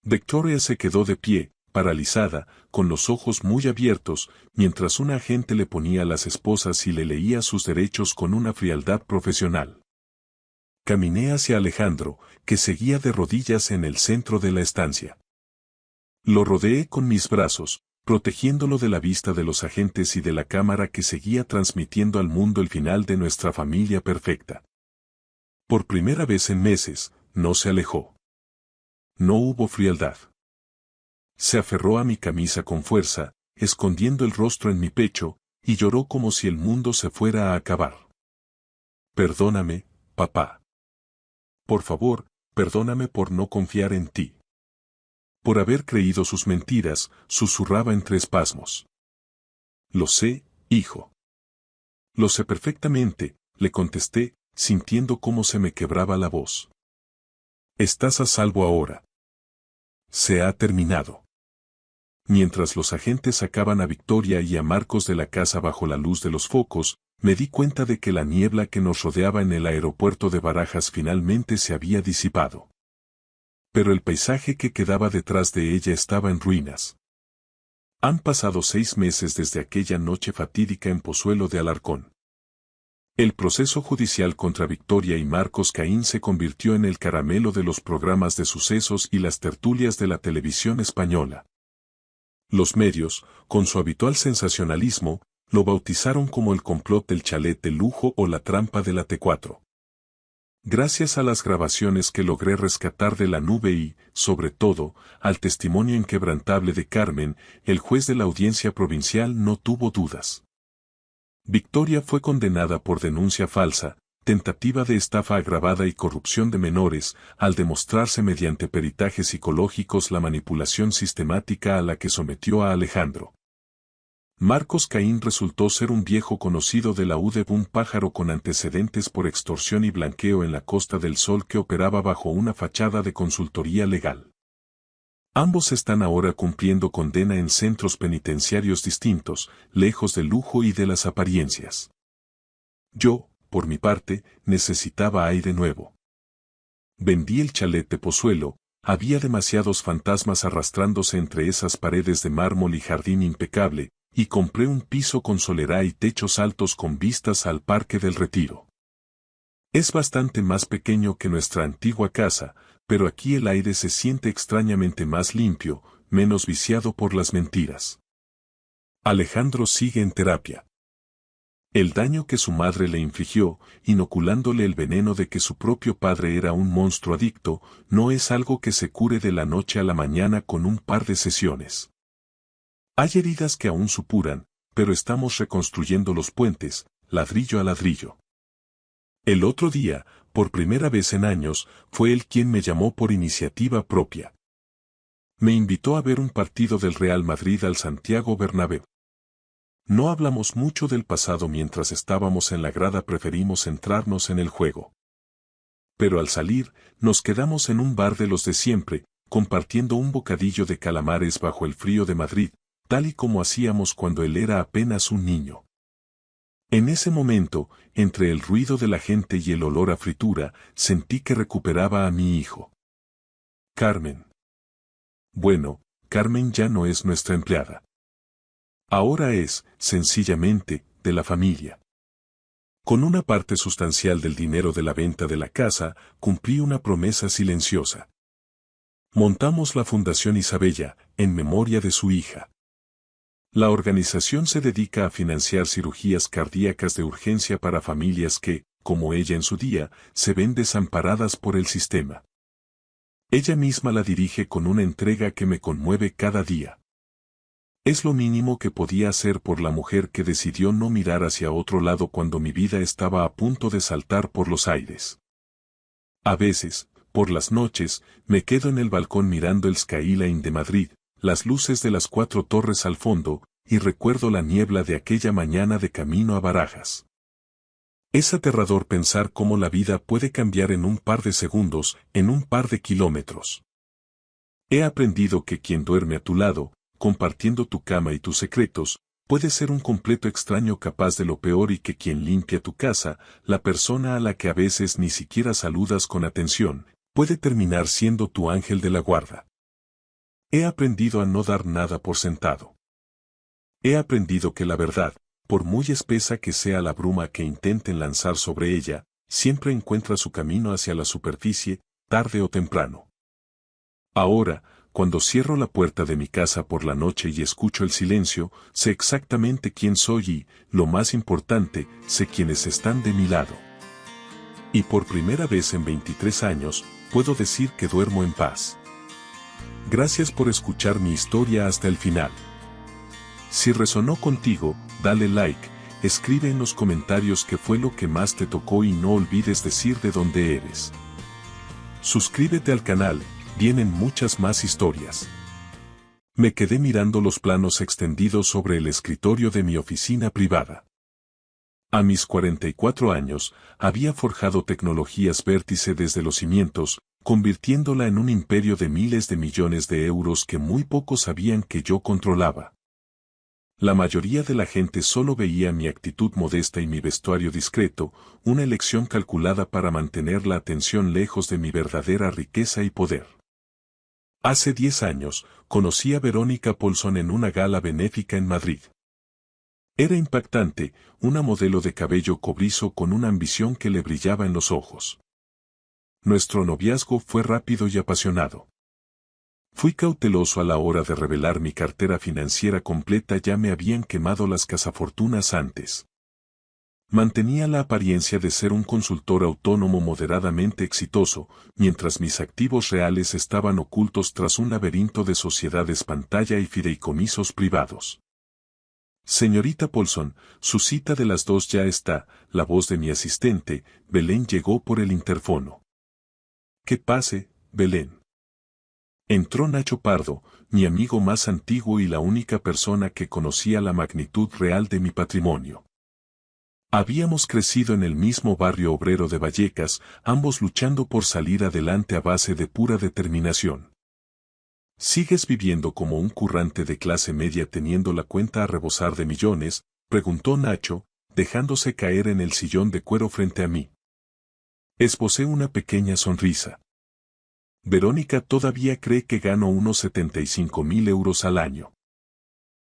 Victoria se quedó de pie, paralizada, con los ojos muy abiertos, mientras un agente le ponía las esposas y le leía sus derechos con una frialdad profesional. Caminé hacia Alejandro, que seguía de rodillas en el centro de la estancia. Lo rodeé con mis brazos, protegiéndolo de la vista de los agentes y de la cámara que seguía transmitiendo al mundo el final de nuestra familia perfecta. Por primera vez en meses, no se alejó. No hubo frialdad. Se aferró a mi camisa con fuerza, escondiendo el rostro en mi pecho, y lloró como si el mundo se fuera a acabar. Perdóname, papá. Por favor, perdóname por no confiar en ti. Por haber creído sus mentiras, susurraba entre espasmos. Lo sé, hijo. Lo sé perfectamente, le contesté, sintiendo cómo se me quebraba la voz. Estás a salvo ahora. Se ha terminado. Mientras los agentes sacaban a Victoria y a Marcos de la casa bajo la luz de los focos, me di cuenta de que la niebla que nos rodeaba en el aeropuerto de Barajas finalmente se había disipado. Pero el paisaje que quedaba detrás de ella estaba en ruinas. Han pasado 6 meses desde aquella noche fatídica en Pozuelo de Alarcón. El proceso judicial contra Victoria y Marcos Caín se convirtió en el caramelo de los programas de sucesos y las tertulias de la televisión española. Los medios, con su habitual sensacionalismo, lo bautizaron como el complot del chalet de lujo o la trampa de la T4. Gracias a las grabaciones que logré rescatar de la nube y, sobre todo, al testimonio inquebrantable de Carmen, el juez de la audiencia provincial no tuvo dudas. Victoria fue condenada por denuncia falsa, tentativa de estafa agravada y corrupción de menores, al demostrarse mediante peritajes psicológicos la manipulación sistemática a la que sometió a Alejandro. Marcos Caín resultó ser un viejo conocido de la UDEB, un pájaro con antecedentes por extorsión y blanqueo en la Costa del Sol que operaba bajo una fachada de consultoría legal. Ambos están ahora cumpliendo condena en centros penitenciarios distintos, lejos del lujo y de las apariencias. Yo, por mi parte, necesitaba aire nuevo. Vendí el chalet de Pozuelo, había demasiados fantasmas arrastrándose entre esas paredes de mármol y jardín impecable, y compré un piso con solera y techos altos con vistas al Parque del Retiro. Es bastante más pequeño que nuestra antigua casa, pero aquí el aire se siente extrañamente más limpio, menos viciado por las mentiras. Alejandro sigue en terapia. El daño que su madre le infligió, inoculándole el veneno de que su propio padre era un monstruo adicto, no es algo que se cure de la noche a la mañana con un par de sesiones. Hay heridas que aún supuran, pero estamos reconstruyendo los puentes, ladrillo a ladrillo. El otro día, por primera vez en años, fue él quien me llamó por iniciativa propia. Me invitó a ver un partido del Real Madrid al Santiago Bernabéu. No hablamos mucho del pasado mientras estábamos en la grada, preferimos centrarnos en el juego. Pero al salir, nos quedamos en un bar de los de siempre, compartiendo un bocadillo de calamares bajo el frío de Madrid, tal y como hacíamos cuando él era apenas un niño. En ese momento, entre el ruido de la gente y el olor a fritura, sentí que recuperaba a mi hijo. Carmen. Bueno, Carmen ya no es nuestra empleada. Ahora es, sencillamente, de la familia. Con una parte sustancial del dinero de la venta de la casa, cumplí una promesa silenciosa. Montamos la Fundación Isabella, en memoria de su hija. La organización se dedica a financiar cirugías cardíacas de urgencia para familias que, como ella en su día, se ven desamparadas por el sistema. Ella misma la dirige con una entrega que me conmueve cada día. Es lo mínimo que podía hacer por la mujer que decidió no mirar hacia otro lado cuando mi vida estaba a punto de saltar por los aires. A veces, por las noches, me quedo en el balcón mirando el skyline de Madrid, las luces de las 4 torres al fondo, y recuerdo la niebla de aquella mañana de camino a Barajas. Es aterrador pensar cómo la vida puede cambiar en un par de segundos, en un par de kilómetros. He aprendido que quien duerme a tu lado, compartiendo tu cama y tus secretos, puede ser un completo extraño capaz de lo peor, y que quien limpia tu casa, la persona a la que a veces ni siquiera saludas con atención, puede terminar siendo tu ángel de la guarda. He aprendido a no dar nada por sentado. He aprendido que la verdad, por muy espesa que sea la bruma que intenten lanzar sobre ella, siempre encuentra su camino hacia la superficie, tarde o temprano. Ahora, cuando cierro la puerta de mi casa por la noche y escucho el silencio, sé exactamente quién soy y, lo más importante, sé quiénes están de mi lado. Y por primera vez en 23 años, puedo decir que duermo en paz. Gracias por escuchar mi historia hasta el final. Si resonó contigo, dale like, escribe en los comentarios qué fue lo que más te tocó y no olvides decir de dónde eres. Suscríbete al canal, vienen muchas más historias. Me quedé mirando los planos extendidos sobre el escritorio de mi oficina privada. A mis 44 años, había forjado Tecnologías Vértice desde los cimientos, convirtiéndola en un imperio de miles de millones de euros que muy pocos sabían que yo controlaba. La mayoría de la gente solo veía mi actitud modesta y mi vestuario discreto, una elección calculada para mantener la atención lejos de mi verdadera riqueza y poder. Hace 10 años, conocí a Verónica Polson en una gala benéfica en Madrid. Era impactante, una modelo de cabello cobrizo con una ambición que le brillaba en los ojos. Nuestro noviazgo fue rápido y apasionado. Fui cauteloso a la hora de revelar mi cartera financiera completa, ya me habían quemado las cazafortunas antes. Mantenía la apariencia de ser un consultor autónomo moderadamente exitoso, mientras mis activos reales estaban ocultos tras un laberinto de sociedades pantalla y fideicomisos privados. Señorita Polson, su cita de las 2 ya está, la voz de mi asistente, Belén, llegó por el interfono. Que pase, Belén. Entró Nacho Pardo, mi amigo más antiguo y la única persona que conocía la magnitud real de mi patrimonio. Habíamos crecido en el mismo barrio obrero de Vallecas, ambos luchando por salir adelante a base de pura determinación. ¿Sigues viviendo como un currante de clase media teniendo la cuenta a rebosar de millones?, preguntó Nacho, dejándose caer en el sillón de cuero frente a mí. Esbocé una pequeña sonrisa. Verónica todavía cree que gano unos 75.000 euros al año.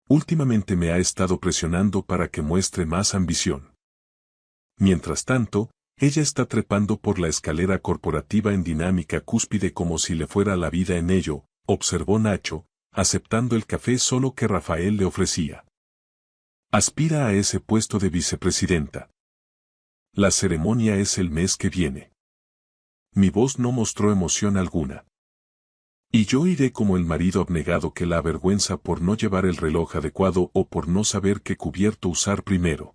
Últimamente me ha estado presionando para que muestre más ambición. Mientras tanto, ella está trepando por la escalera corporativa en dinámica cúspide como si le fuera la vida en ello, observó Nacho, aceptando el café solo que Rafael le ofrecía. Aspira a ese puesto de vicepresidenta. La ceremonia es el mes que viene. Mi voz no mostró emoción alguna. Y yo iré como el marido abnegado que la avergüenza por no llevar el reloj adecuado o por no saber qué cubierto usar primero.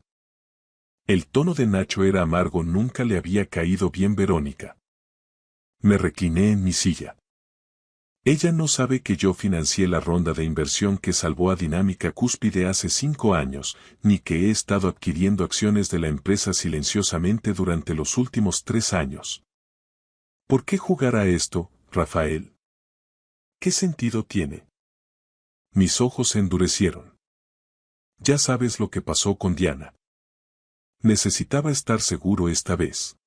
El tono de Nacho era amargo, nunca le había caído bien Verónica. Me recliné en mi silla. Ella no sabe que yo financié la ronda de inversión que salvó a Dinámica Cúspide hace 5 años, ni que he estado adquiriendo acciones de la empresa silenciosamente durante los últimos 3 años. ¿Por qué jugar a esto, Rafael? ¿Qué sentido tiene? Mis ojos se endurecieron. Ya sabes lo que pasó con Diana. Necesitaba estar seguro esta vez.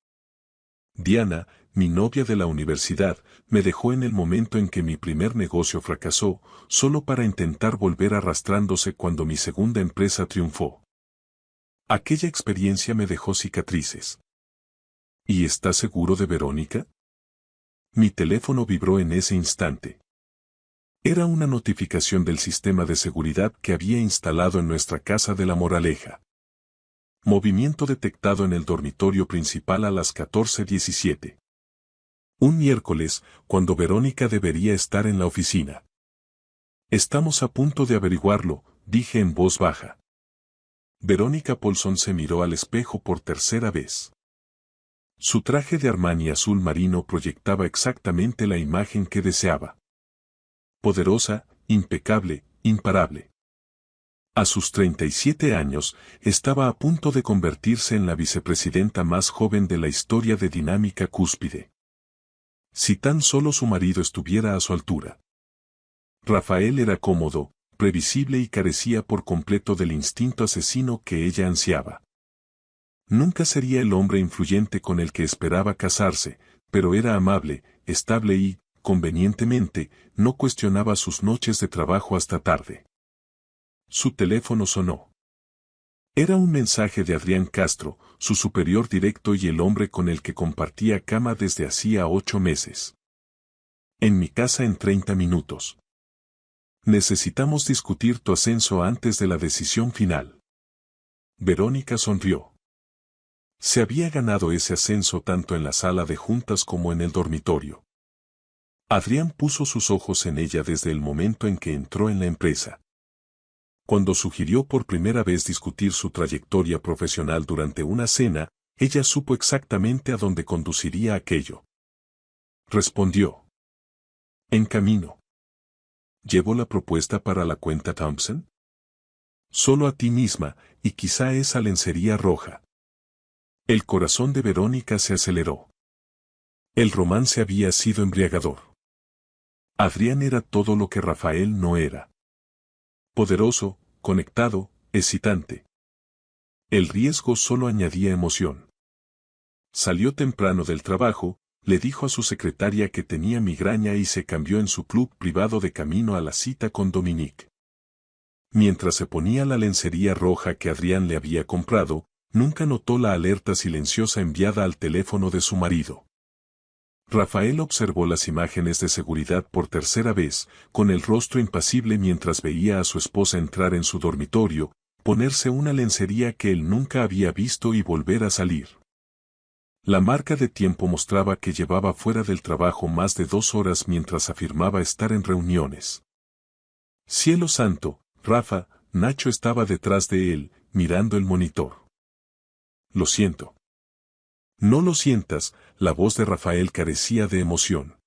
Diana, mi novia de la universidad, me dejó en el momento en que mi primer negocio fracasó, solo para intentar volver arrastrándose cuando mi segunda empresa triunfó. Aquella experiencia me dejó cicatrices. ¿Y estás seguro de Verónica? Mi teléfono vibró en ese instante. Era una notificación del sistema de seguridad que había instalado en nuestra casa de La Moraleja. Movimiento detectado en el dormitorio principal a las 14:17. Un miércoles, cuando Verónica debería estar en la oficina. Estamos a punto de averiguarlo, dije en voz baja. Verónica Polson se miró al espejo por tercera vez. Su traje de Armani azul marino proyectaba exactamente la imagen que deseaba. Poderosa, impecable, imparable. A sus 37 años, estaba a punto de convertirse en la vicepresidenta más joven de la historia de Dinámica Cúspide. Si tan solo su marido estuviera a su altura. Rafael era cómodo, previsible y carecía por completo del instinto asesino que ella ansiaba. Nunca sería el hombre influyente con el que esperaba casarse, pero era amable, estable y, convenientemente, no cuestionaba sus noches de trabajo hasta tarde. Su teléfono sonó. Era un mensaje de Adrián Castro, su superior directo y el hombre con el que compartía cama desde hacía 8 meses. En mi casa en 30 minutos. Necesitamos discutir tu ascenso antes de la decisión final. Verónica sonrió. Se había ganado ese ascenso tanto en la sala de juntas como en el dormitorio. Adrián puso sus ojos en ella desde el momento en que entró en la empresa. Cuando sugirió por primera vez discutir su trayectoria profesional durante una cena, ella supo exactamente a dónde conduciría aquello. Respondió. En camino. ¿Llevo la propuesta para la cuenta Thompson? Solo a ti misma, y quizá esa lencería roja. El corazón de Verónica se aceleró. El romance había sido embriagador. Adrián era todo lo que Rafael no era. Poderoso, conectado, excitante. El riesgo solo añadía emoción. Salió temprano del trabajo, le dijo a su secretaria que tenía migraña y se cambió en su club privado de camino a la cita con Dominique. Mientras se ponía la lencería roja que Adrián le había comprado, nunca notó la alerta silenciosa enviada al teléfono de su marido. Rafael observó las imágenes de seguridad por tercera vez, con el rostro impasible mientras veía a su esposa entrar en su dormitorio, ponerse una lencería que él nunca había visto y volver a salir. La marca de tiempo mostraba que llevaba fuera del trabajo más de 2 horas mientras afirmaba estar en reuniones. Cielo santo, Rafa, Nacho estaba detrás de él, mirando el monitor. Lo siento. No lo sientas, la voz de Rafael carecía de emoción.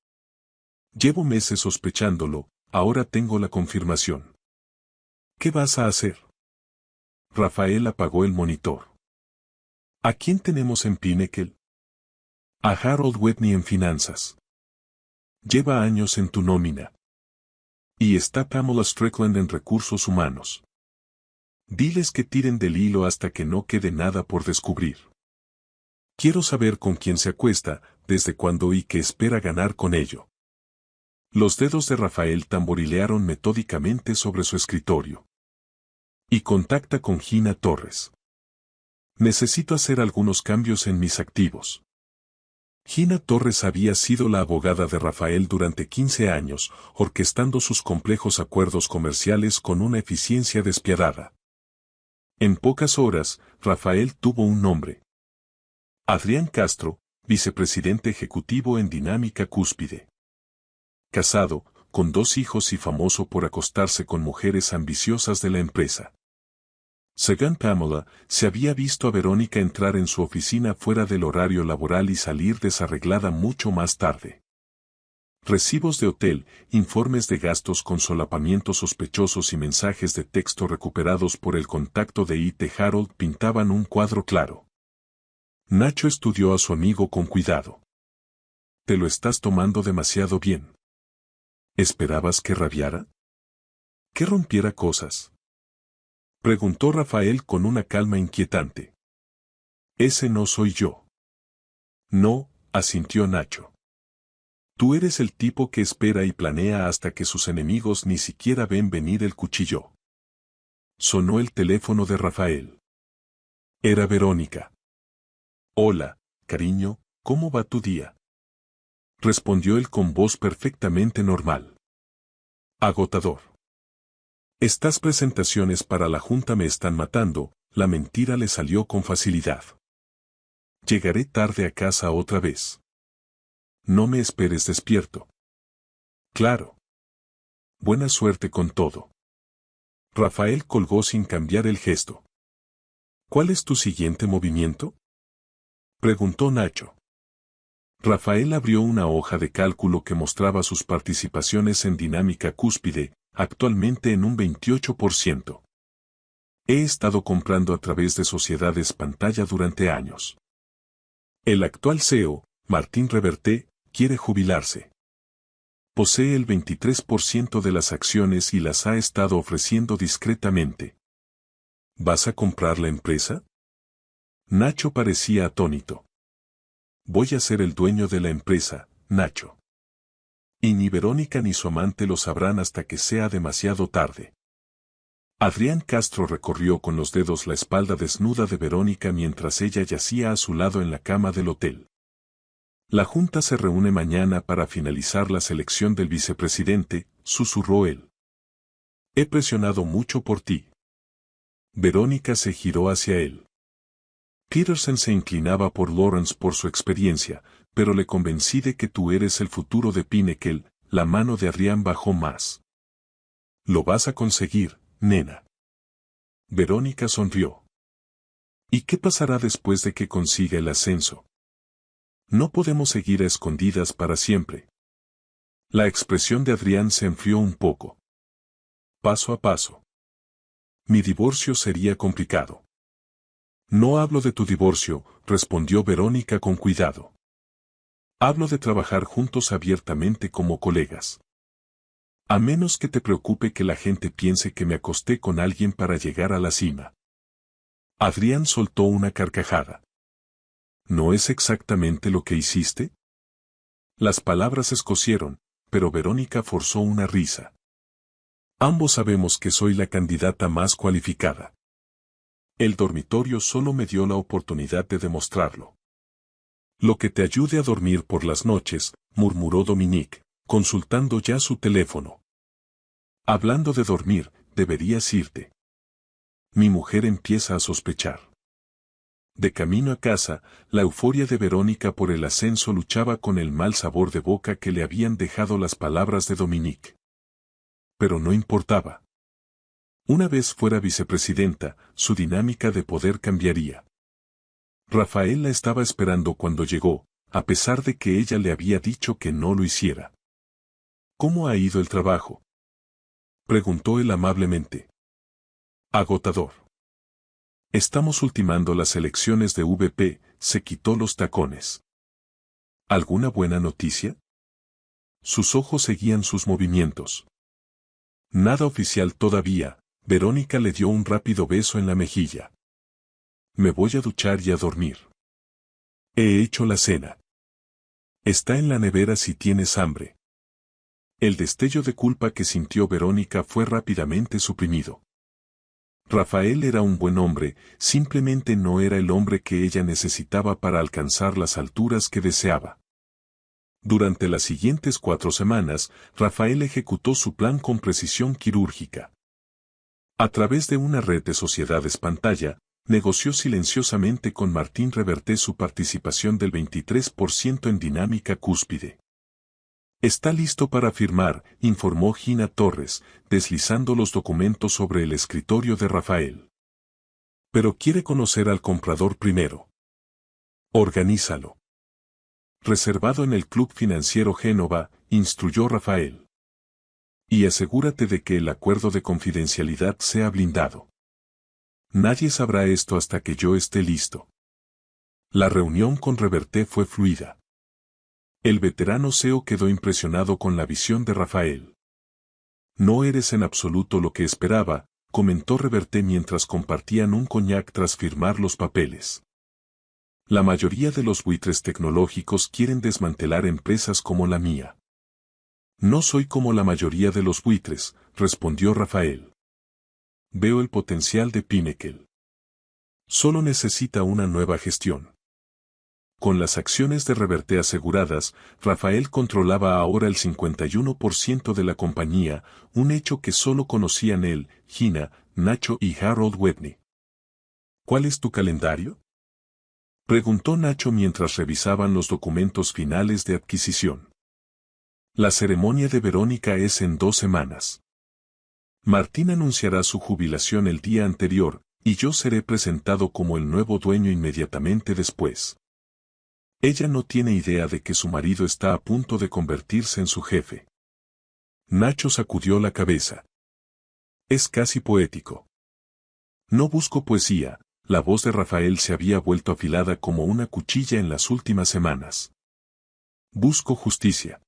Llevo meses sospechándolo, ahora tengo la confirmación. ¿Qué vas a hacer? Rafael apagó el monitor. ¿A quién tenemos en Pinnacle? A Harold Whitney en finanzas. Lleva años en tu nómina. Y está Pamela Strickland en recursos humanos. Diles que tiren del hilo hasta que no quede nada por descubrir. Quiero saber con quién se acuesta, desde cuándo y qué espera ganar con ello. Los dedos de Rafael tamborilearon metódicamente sobre su escritorio. Y contacta con Gina Torres. Necesito hacer algunos cambios en mis activos. Gina Torres había sido la abogada de Rafael durante 15 años, orquestando sus complejos acuerdos comerciales con una eficiencia despiadada. En pocas horas, Rafael tuvo un nombre. Adrián Castro, vicepresidente ejecutivo en Dinámica Cúspide. Casado, con 2 hijos y famoso por acostarse con mujeres ambiciosas de la empresa. Según Pamela, se había visto a Verónica entrar en su oficina fuera del horario laboral y salir desarreglada mucho más tarde. Recibos de hotel, informes de gastos con solapamientos sospechosos y mensajes de texto recuperados por el contacto de IT Harold pintaban un cuadro claro. Nacho estudió a su amigo con cuidado. Te lo estás tomando demasiado bien. ¿Esperabas que rabiara? ¿Que rompiera cosas? Preguntó Rafael con una calma inquietante. Ese no soy yo. No, asintió Nacho. Tú eres el tipo que espera y planea hasta que sus enemigos ni siquiera ven venir el cuchillo. Sonó el teléfono de Rafael. Era Verónica. Hola, cariño, ¿cómo va tu día? Respondió él con voz perfectamente normal. Agotador. Estas presentaciones para la junta me están matando, la mentira le salió con facilidad. Llegaré tarde a casa otra vez. No me esperes despierto. Claro. Buena suerte con todo. Rafael colgó sin cambiar el gesto. ¿Cuál es tu siguiente movimiento? Preguntó Nacho. Rafael abrió una hoja de cálculo que mostraba sus participaciones en Dinámica Cúspide, actualmente en un 28%. He estado comprando a través de sociedades pantalla durante años. El actual CEO, Martín Reverté, quiere jubilarse. Posee el 23% de las acciones y las ha estado ofreciendo discretamente. ¿Vas a comprar la empresa? Nacho parecía atónito. Voy a ser el dueño de la empresa, Nacho. Y ni Verónica ni su amante lo sabrán hasta que sea demasiado tarde. Adrián Castro recorrió con los dedos la espalda desnuda de Verónica mientras ella yacía a su lado en la cama del hotel. La junta se reúne mañana para finalizar la selección del vicepresidente, susurró él. He presionado mucho por ti. Verónica se giró hacia él. Peterson se inclinaba por Lawrence por su experiencia, pero le convencí de que tú eres el futuro de Pinnacle. La mano de Adrián bajó más. Lo vas a conseguir, nena. Verónica sonrió. ¿Y qué pasará después de que consiga el ascenso? No podemos seguir a escondidas para siempre. La expresión de Adrián se enfrió un poco. Paso a paso. Mi divorcio sería complicado. No hablo de tu divorcio, respondió Verónica con cuidado. Hablo de trabajar juntos abiertamente como colegas. A menos que te preocupe que la gente piense que me acosté con alguien para llegar a la cima. Adrián soltó una carcajada. ¿No es exactamente lo que hiciste? Las palabras escocieron, pero Verónica forzó una risa. Ambos sabemos que soy la candidata más cualificada. El dormitorio solo me dio la oportunidad de demostrarlo. Lo que te ayude a dormir por las noches, murmuró Dominique, consultando ya su teléfono. Hablando de dormir, deberías irte. Mi mujer empieza a sospechar. De camino a casa, la euforia de Verónica por el ascenso luchaba con el mal sabor de boca que le habían dejado las palabras de Dominique. Pero no importaba. Una vez fuera vicepresidenta, su dinámica de poder cambiaría. Rafael la estaba esperando cuando llegó, a pesar de que ella le había dicho que no lo hiciera. ¿Cómo ha ido el trabajo? Preguntó él amablemente. Agotador. Estamos ultimando las elecciones de VP, se quitó los tacones. ¿Alguna buena noticia? Sus ojos seguían sus movimientos. Nada oficial todavía, Verónica le dio un rápido beso en la mejilla. Me voy a duchar y a dormir. He hecho la cena. Está en la nevera si tienes hambre. El destello de culpa que sintió Verónica fue rápidamente suprimido. Rafael era un buen hombre, simplemente no era el hombre que ella necesitaba para alcanzar las alturas que deseaba. Durante las siguientes 4 semanas, Rafael ejecutó su plan con precisión quirúrgica. A través de una red de sociedades pantalla, negoció silenciosamente con Martín Reverté su participación del 23% en Dinámica Cúspide. Está listo para firmar, informó Gina Torres, deslizando los documentos sobre el escritorio de Rafael. Pero quiere conocer al comprador primero. Organízalo. Reservado en el Club Financiero Génova, instruyó Rafael. Y asegúrate de que el acuerdo de confidencialidad sea blindado. Nadie sabrá esto hasta que yo esté listo. La reunión con Reverté fue fluida. El veterano CEO quedó impresionado con la visión de Rafael. No eres en absoluto lo que esperaba, comentó Reverté mientras compartían un coñac tras firmar los papeles. La mayoría de los buitres tecnológicos quieren desmantelar empresas como la mía. No soy como la mayoría de los buitres, respondió Rafael. Veo el potencial de Pinnacle. Solo necesita una nueva gestión. Con las acciones de Reverté aseguradas, Rafael controlaba ahora el 51% de la compañía, un hecho que solo conocían él, Gina, Nacho y Harold Whitney. ¿Cuál es tu calendario?, preguntó Nacho mientras revisaban los documentos finales de adquisición. La ceremonia de Verónica es en 2 semanas. Martín anunciará su jubilación el día anterior, y yo seré presentado como el nuevo dueño inmediatamente después. Ella no tiene idea de que su marido está a punto de convertirse en su jefe. Nacho sacudió la cabeza. Es casi poético. No busco poesía, la voz de Rafael se había vuelto afilada como una cuchilla en las últimas semanas. Busco justicia.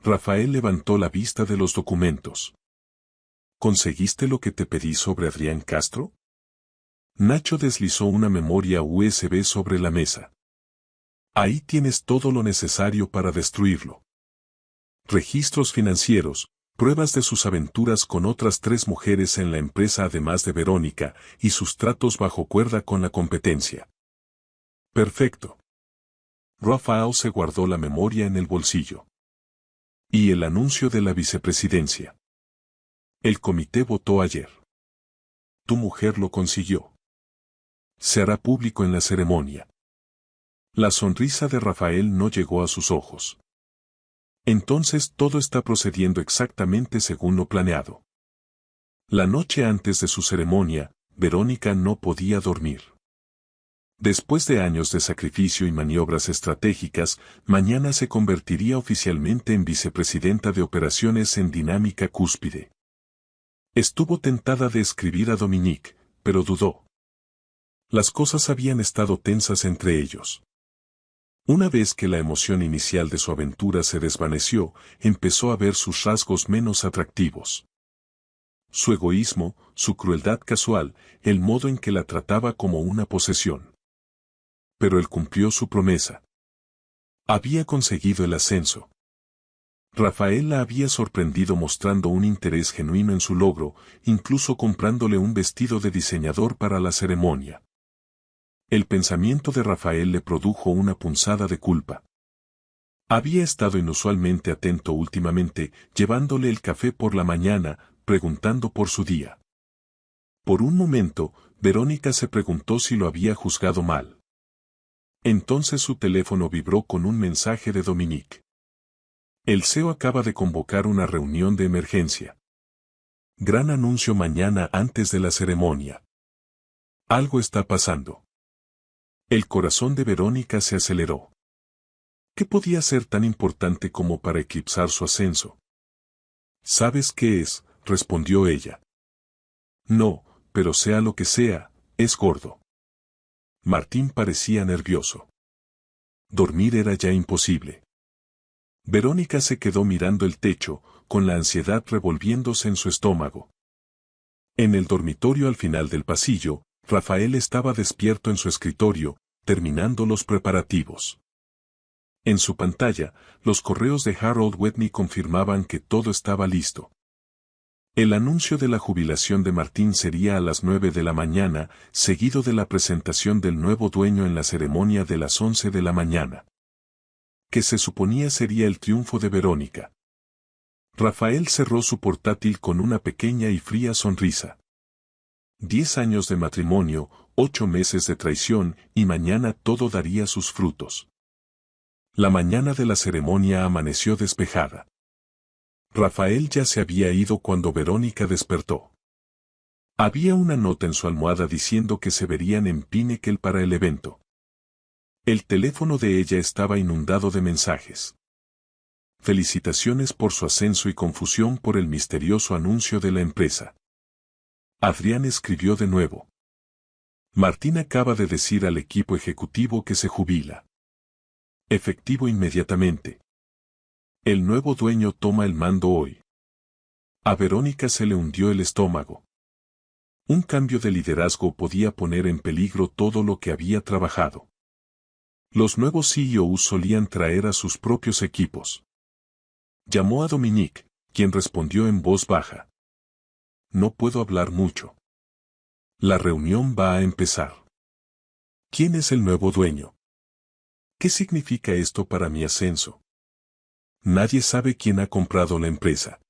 Rafael levantó la vista de los documentos. ¿Conseguiste lo que te pedí sobre Adrián Castro? Nacho deslizó una memoria USB sobre la mesa. Ahí tienes todo lo necesario para destruirlo. Registros financieros, pruebas de sus aventuras con otras 3 mujeres en la empresa además de Verónica, y sus tratos bajo cuerda con la competencia. Perfecto. Rafael se guardó la memoria en el bolsillo. Y el anuncio de la vicepresidencia. El comité votó ayer. Tu mujer lo consiguió. Se hará público en la ceremonia. La sonrisa de Rafael no llegó a sus ojos. Entonces todo está procediendo exactamente según lo planeado. La noche antes de su ceremonia, Verónica no podía dormir. Después de años de sacrificio y maniobras estratégicas, mañana se convertiría oficialmente en vicepresidenta de operaciones en Dinámica Cúspide. Estuvo tentada de escribir a Dominique, pero dudó. Las cosas habían estado tensas entre ellos. Una vez que la emoción inicial de su aventura se desvaneció, empezó a ver sus rasgos menos atractivos. Su egoísmo, su crueldad casual, el modo en que la trataba como una posesión. Pero él cumplió su promesa. Había conseguido el ascenso. Rafael la había sorprendido mostrando un interés genuino en su logro, incluso comprándole un vestido de diseñador para la ceremonia. El pensamiento de Rafael le produjo una punzada de culpa. Había estado inusualmente atento últimamente, llevándole el café por la mañana, preguntando por su día. Por un momento, Verónica se preguntó si lo había juzgado mal. Entonces su teléfono vibró con un mensaje de Dominique. El CEO acaba de convocar una reunión de emergencia. Gran anuncio mañana antes de la ceremonia. Algo está pasando. El corazón de Verónica se aceleró. ¿Qué podía ser tan importante como para eclipsar su ascenso? ¿Sabes qué es?, respondió ella. No, pero sea lo que sea, es gordo. Martín parecía nervioso. Dormir era ya imposible. Verónica se quedó mirando el techo, con la ansiedad revolviéndose en su estómago. En el dormitorio al final del pasillo, Rafael estaba despierto en su escritorio, terminando los preparativos. En su pantalla, los correos de Harold Whitney confirmaban que todo estaba listo. El anuncio de la jubilación de Martín sería a las 9 de la mañana, seguido de la presentación del nuevo dueño en la ceremonia de las 11 de la mañana. Que se suponía sería el triunfo de Verónica. Rafael cerró su portátil con una pequeña y fría sonrisa. 10 años de matrimonio, 8 meses de traición, y mañana todo daría sus frutos. La mañana de la ceremonia amaneció despejada. Rafael ya se había ido cuando Verónica despertó. Había una nota en su almohada diciendo que se verían en Pinnacle para el evento. El teléfono de ella estaba inundado de mensajes. Felicitaciones por su ascenso y confusión por el misterioso anuncio de la empresa. Adrián escribió de nuevo. Martín acaba de decir al equipo ejecutivo que se jubila. Efectivo inmediatamente. El nuevo dueño toma el mando hoy. A Verónica se le hundió el estómago. Un cambio de liderazgo podía poner en peligro todo lo que había trabajado. Los nuevos CEOs solían traer a sus propios equipos. Llamó a Dominique, quien respondió en voz baja. No puedo hablar mucho. La reunión va a empezar. ¿Quién es el nuevo dueño? ¿Qué significa esto para mi ascenso? Nadie sabe quién ha comprado la empresa.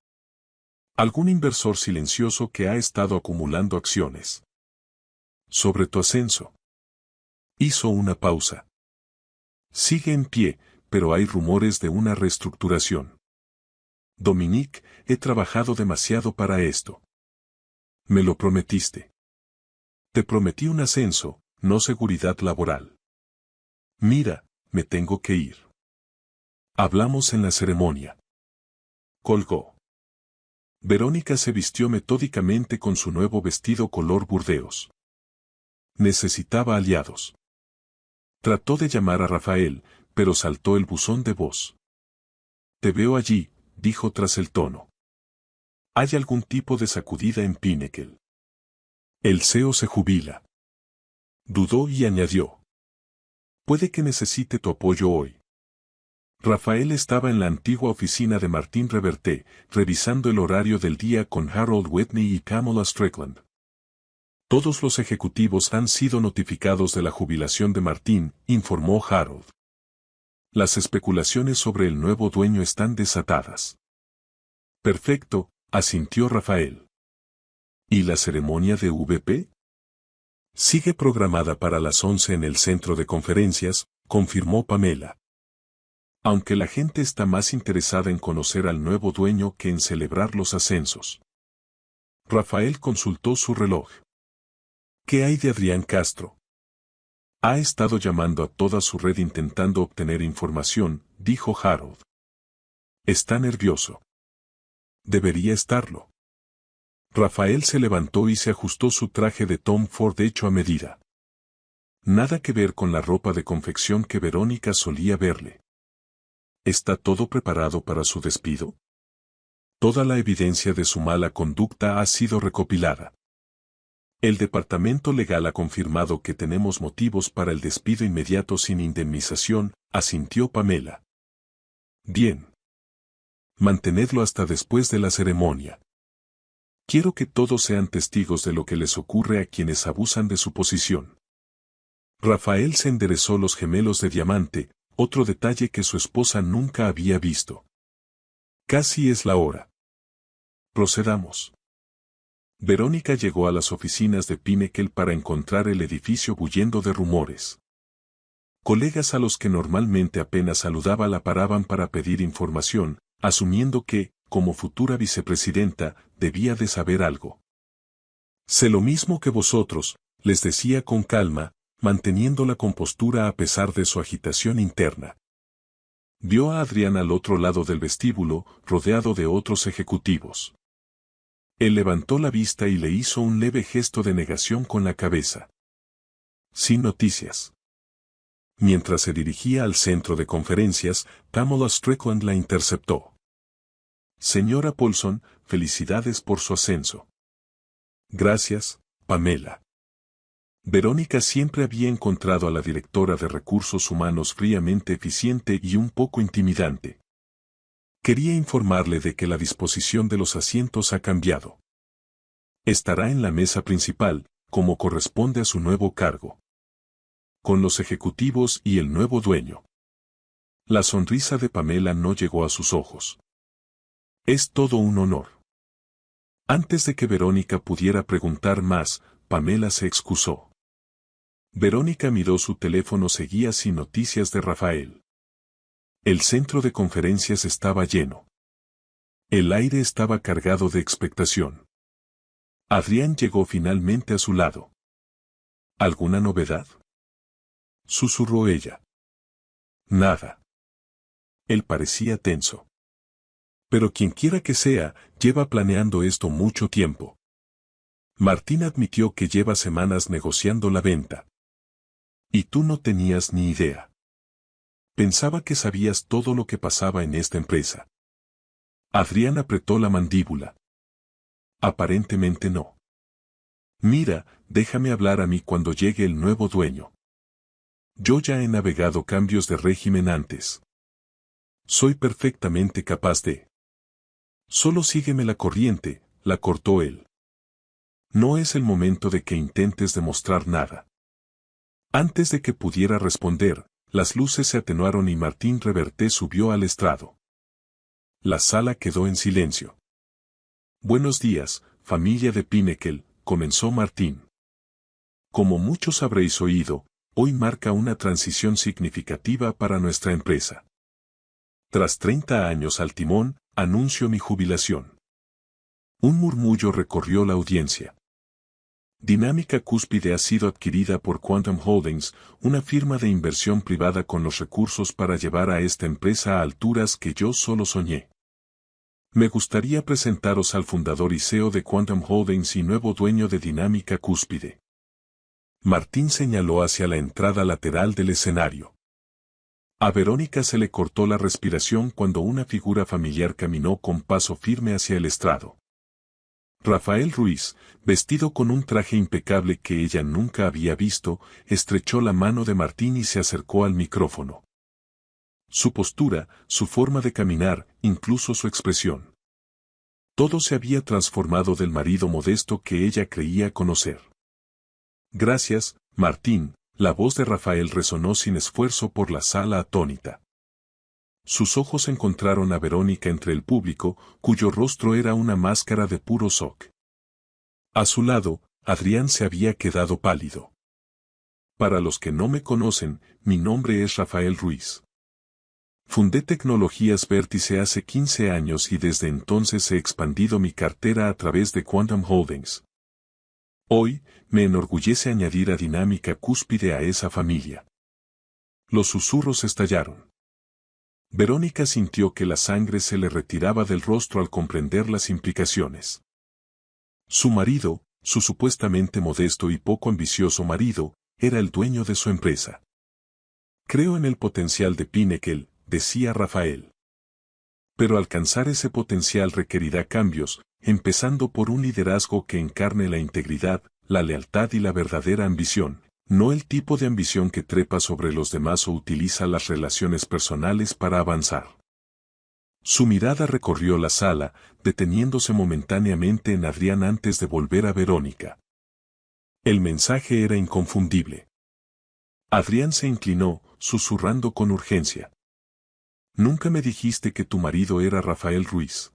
Algún inversor silencioso que ha estado acumulando acciones. Sobre tu ascenso. Hizo una pausa. Sigue en pie, pero hay rumores de una reestructuración. Dominique, he trabajado demasiado para esto. Me lo prometiste. Te prometí un ascenso, no seguridad laboral. Mira, me tengo que ir. Hablamos en la ceremonia. Colgó. Verónica se vistió metódicamente con su nuevo vestido color burdeos. Necesitaba aliados. Trató de llamar a Rafael, pero saltó el buzón de voz. Te veo allí, dijo tras el tono. ¿Hay algún tipo de sacudida en Pinnacle? El CEO se jubila. Dudó y añadió. Puede que necesite tu apoyo hoy. Rafael estaba en la antigua oficina de Martín Reverté, revisando el horario del día con Harold Whitney y Pamela Strickland. Todos los ejecutivos han sido notificados de la jubilación de Martín, informó Harold. Las especulaciones sobre el nuevo dueño están desatadas. Perfecto, asintió Rafael. ¿Y la ceremonia de VP? Sigue programada para las 11 en el centro de conferencias, confirmó Pamela. Aunque la gente está más interesada en conocer al nuevo dueño que en celebrar los ascensos. Rafael consultó su reloj. ¿Qué hay de Adrián Castro? Ha estado llamando a toda su red intentando obtener información, dijo Harold. Está nervioso. Debería estarlo. Rafael se levantó y se ajustó su traje de Tom Ford hecho a medida. Nada que ver con la ropa de confección que Verónica solía verle. ¿Está todo preparado para su despido? Toda la evidencia de su mala conducta ha sido recopilada. El departamento legal ha confirmado que tenemos motivos para el despido inmediato sin indemnización, asintió Pamela. Bien. Mantenedlo hasta después de la ceremonia. Quiero que todos sean testigos de lo que les ocurre a quienes abusan de su posición. Rafael se enderezó los gemelos de diamante, otro detalle que su esposa nunca había visto. Casi es la hora. Procedamos. Verónica llegó a las oficinas de Pinnacle para encontrar el edificio bullendo de rumores. Colegas a los que normalmente apenas saludaba la paraban para pedir información, asumiendo que, como futura vicepresidenta, debía de saber algo. Sé lo mismo que vosotros, les decía con calma, manteniendo la compostura a pesar de su agitación interna. Vio a Adrián al otro lado del vestíbulo, rodeado de otros ejecutivos. Él levantó la vista y le hizo un leve gesto de negación con la cabeza. Sin noticias. Mientras se dirigía al centro de conferencias, Pamela Strickland la interceptó. Señora Paulson, felicidades por su ascenso. Gracias, Pamela. Verónica siempre había encontrado a la directora de recursos humanos fríamente eficiente y un poco intimidante. Quería informarle de que la disposición de los asientos ha cambiado. Estará en la mesa principal, como corresponde a su nuevo cargo, con los ejecutivos y el nuevo dueño. La sonrisa de Pamela no llegó a sus ojos. Es todo un honor. Antes de que Verónica pudiera preguntar más, Pamela se excusó. Verónica miró su teléfono, seguía sin noticias de Rafael. El centro de conferencias estaba lleno. El aire estaba cargado de expectación. Adrián llegó finalmente a su lado. ¿Alguna novedad?, susurró ella. Nada. Él parecía tenso. Pero quienquiera que sea, lleva planeando esto mucho tiempo. Martín admitió que lleva semanas negociando la venta. Y tú no tenías ni idea. Pensaba que sabías todo lo que pasaba en esta empresa. Adrián apretó la mandíbula. Aparentemente no. Mira, déjame hablar a mí cuando llegue el nuevo dueño. Yo ya he navegado cambios de régimen antes. Soy perfectamente capaz de. Solo sígueme la corriente, la cortó él. No es el momento de que intentes demostrar nada. Antes de que pudiera responder, las luces se atenuaron y Martín Reverté subió al estrado. La sala quedó en silencio. Buenos días, familia de Pinnacle, comenzó Martín. Como muchos habréis oído, hoy marca una transición significativa para nuestra empresa. Tras 30 años al timón, anuncio mi jubilación. Un murmullo recorrió la audiencia. Dinámica Cúspide ha sido adquirida por Quantum Holdings, una firma de inversión privada con los recursos para llevar a esta empresa a alturas que yo solo soñé. Me gustaría presentaros al fundador y CEO de Quantum Holdings y nuevo dueño de Dinámica Cúspide. Martín señaló hacia la entrada lateral del escenario. A Verónica se le cortó la respiración cuando una figura familiar caminó con paso firme hacia el estrado. Rafael Ruiz, vestido con un traje impecable que ella nunca había visto, estrechó la mano de Martín y se acercó al micrófono. Su postura, su forma de caminar, incluso su expresión. Todo se había transformado del marido modesto que ella creía conocer. Gracias, Martín, la voz de Rafael resonó sin esfuerzo por la sala atónita. Sus ojos encontraron a Verónica entre el público, cuyo rostro era una máscara de puro shock. A su lado, Adrián se había quedado pálido. Para los que no me conocen, mi nombre es Rafael Ruiz. Fundé Tecnologías Vértice hace 15 años y desde entonces he expandido mi cartera a través de Quantum Holdings. Hoy, me enorgullece añadir a Dinámica Cúspide a esa familia. Los susurros estallaron. Verónica sintió que la sangre se le retiraba del rostro al comprender las implicaciones. Su marido, su supuestamente modesto y poco ambicioso marido, era el dueño de su empresa. Creo en el potencial de Pinnacle, decía Rafael. Pero alcanzar ese potencial requerirá cambios, empezando por un liderazgo que encarne la integridad, la lealtad y la verdadera ambición. No el tipo de ambición que trepa sobre los demás o utiliza las relaciones personales para avanzar. Su mirada recorrió la sala, deteniéndose momentáneamente en Adrián antes de volver a Verónica. El mensaje era inconfundible. Adrián se inclinó, susurrando con urgencia. Nunca me dijiste que tu marido era Rafael Ruiz.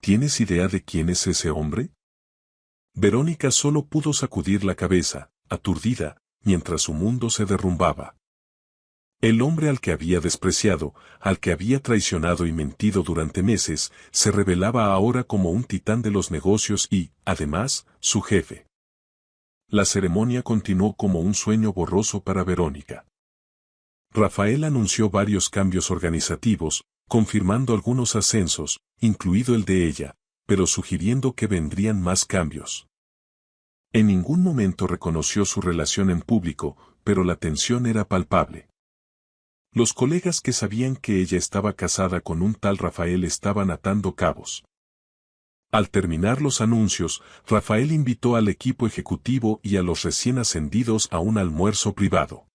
¿Tienes idea de quién es ese hombre? Verónica solo pudo sacudir la cabeza, aturdida, mientras su mundo se derrumbaba. El hombre al que había despreciado, al que había traicionado y mentido durante meses, se revelaba ahora como un titán de los negocios y, además, su jefe. La ceremonia continuó como un sueño borroso para Verónica. Rafael anunció varios cambios organizativos, confirmando algunos ascensos, incluido el de ella, pero sugiriendo que vendrían más cambios. En ningún momento reconoció su relación en público, pero la tensión era palpable. Los colegas que sabían que ella estaba casada con un tal Rafael estaban atando cabos. Al terminar los anuncios, Rafael invitó al equipo ejecutivo y a los recién ascendidos a un almuerzo privado.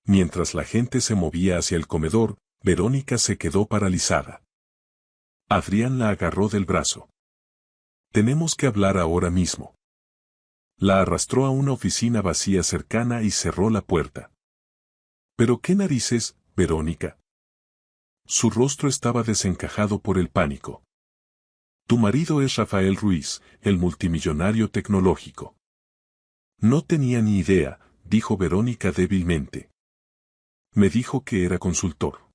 Mientras la gente se movía hacia el comedor, Verónica se quedó paralizada. Adrián la agarró del brazo. Tenemos que hablar ahora mismo. La arrastró a una oficina vacía cercana y cerró la puerta. ¿Pero qué narices, Verónica? Su rostro estaba desencajado por el pánico. Tu marido es Rafael Ruiz, el multimillonario tecnológico. No tenía ni idea, dijo Verónica débilmente. Me dijo que era consultor.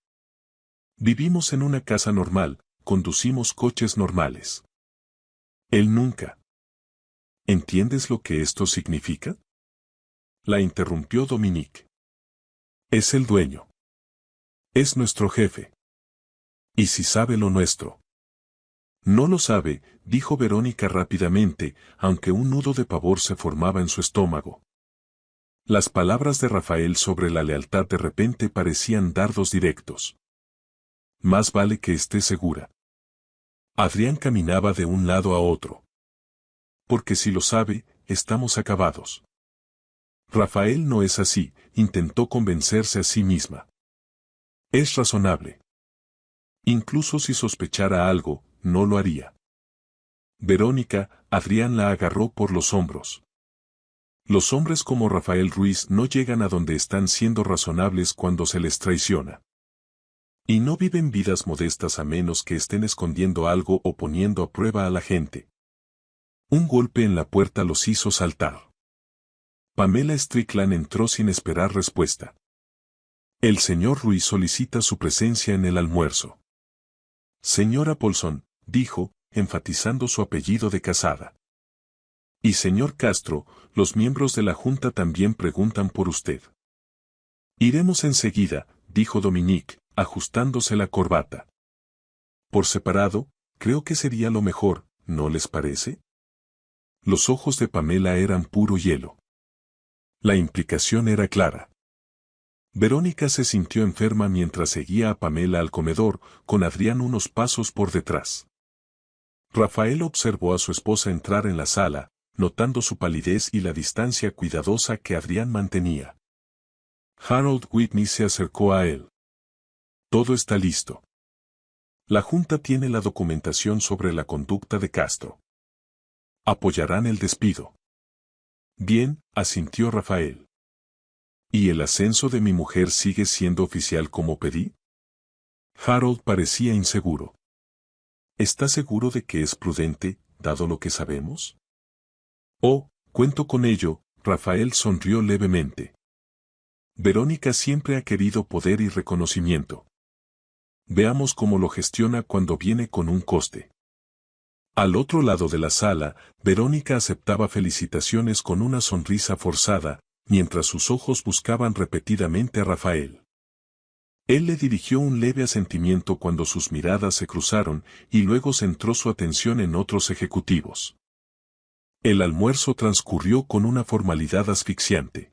Vivimos en una casa normal, conducimos coches normales. Él nunca. ¿Entiendes lo que esto significa? La interrumpió Dominique. Es el dueño. Es nuestro jefe. ¿Y si sabe lo nuestro? No lo sabe, dijo Verónica rápidamente, aunque un nudo de pavor se formaba en su estómago. Las palabras de Rafael sobre la lealtad de repente parecían dardos directos. Más vale que esté segura. Adrián caminaba de un lado a otro. Porque si lo sabe, estamos acabados. Rafael no es así, intentó convencerse a sí misma. Es razonable. Incluso si sospechara algo, no lo haría. Verónica, Adrián la agarró por los hombros. Los hombres como Rafael Ruiz no llegan a donde están siendo razonables cuando se les traiciona. Y no viven vidas modestas a menos que estén escondiendo algo o poniendo a prueba a la gente. Un golpe en la puerta los hizo saltar. Pamela Strickland entró sin esperar respuesta. El señor Ruiz solicita su presencia en el almuerzo. Señora Paulson, dijo, enfatizando su apellido de casada. Y señor Castro, los miembros de la Junta también preguntan por usted. Iremos enseguida, dijo Dominique, ajustándose la corbata. Por separado, creo que sería lo mejor, ¿no les parece? Los ojos de Pamela eran puro hielo. La implicación era clara. Verónica se sintió enferma mientras seguía a Pamela al comedor, con Adrián unos pasos por detrás. Rafael observó a su esposa entrar en la sala, notando su palidez y la distancia cuidadosa que Adrián mantenía. Harold Whitney se acercó a él. Todo está listo. La Junta tiene la documentación sobre la conducta de Castro. Apoyarán el despido. Bien, asintió Rafael. ¿Y el ascenso de mi mujer sigue siendo oficial como pedí? Harold parecía inseguro. ¿Está seguro de que es prudente, dado lo que sabemos? Oh, cuento con ello, Rafael sonrió levemente. Verónica siempre ha querido poder y reconocimiento. Veamos cómo lo gestiona cuando viene con un coste. Al otro lado de la sala, Verónica aceptaba felicitaciones con una sonrisa forzada, mientras sus ojos buscaban repetidamente a Rafael. Él le dirigió un leve asentimiento cuando sus miradas se cruzaron y luego centró su atención en otros ejecutivos. El almuerzo transcurrió con una formalidad asfixiante.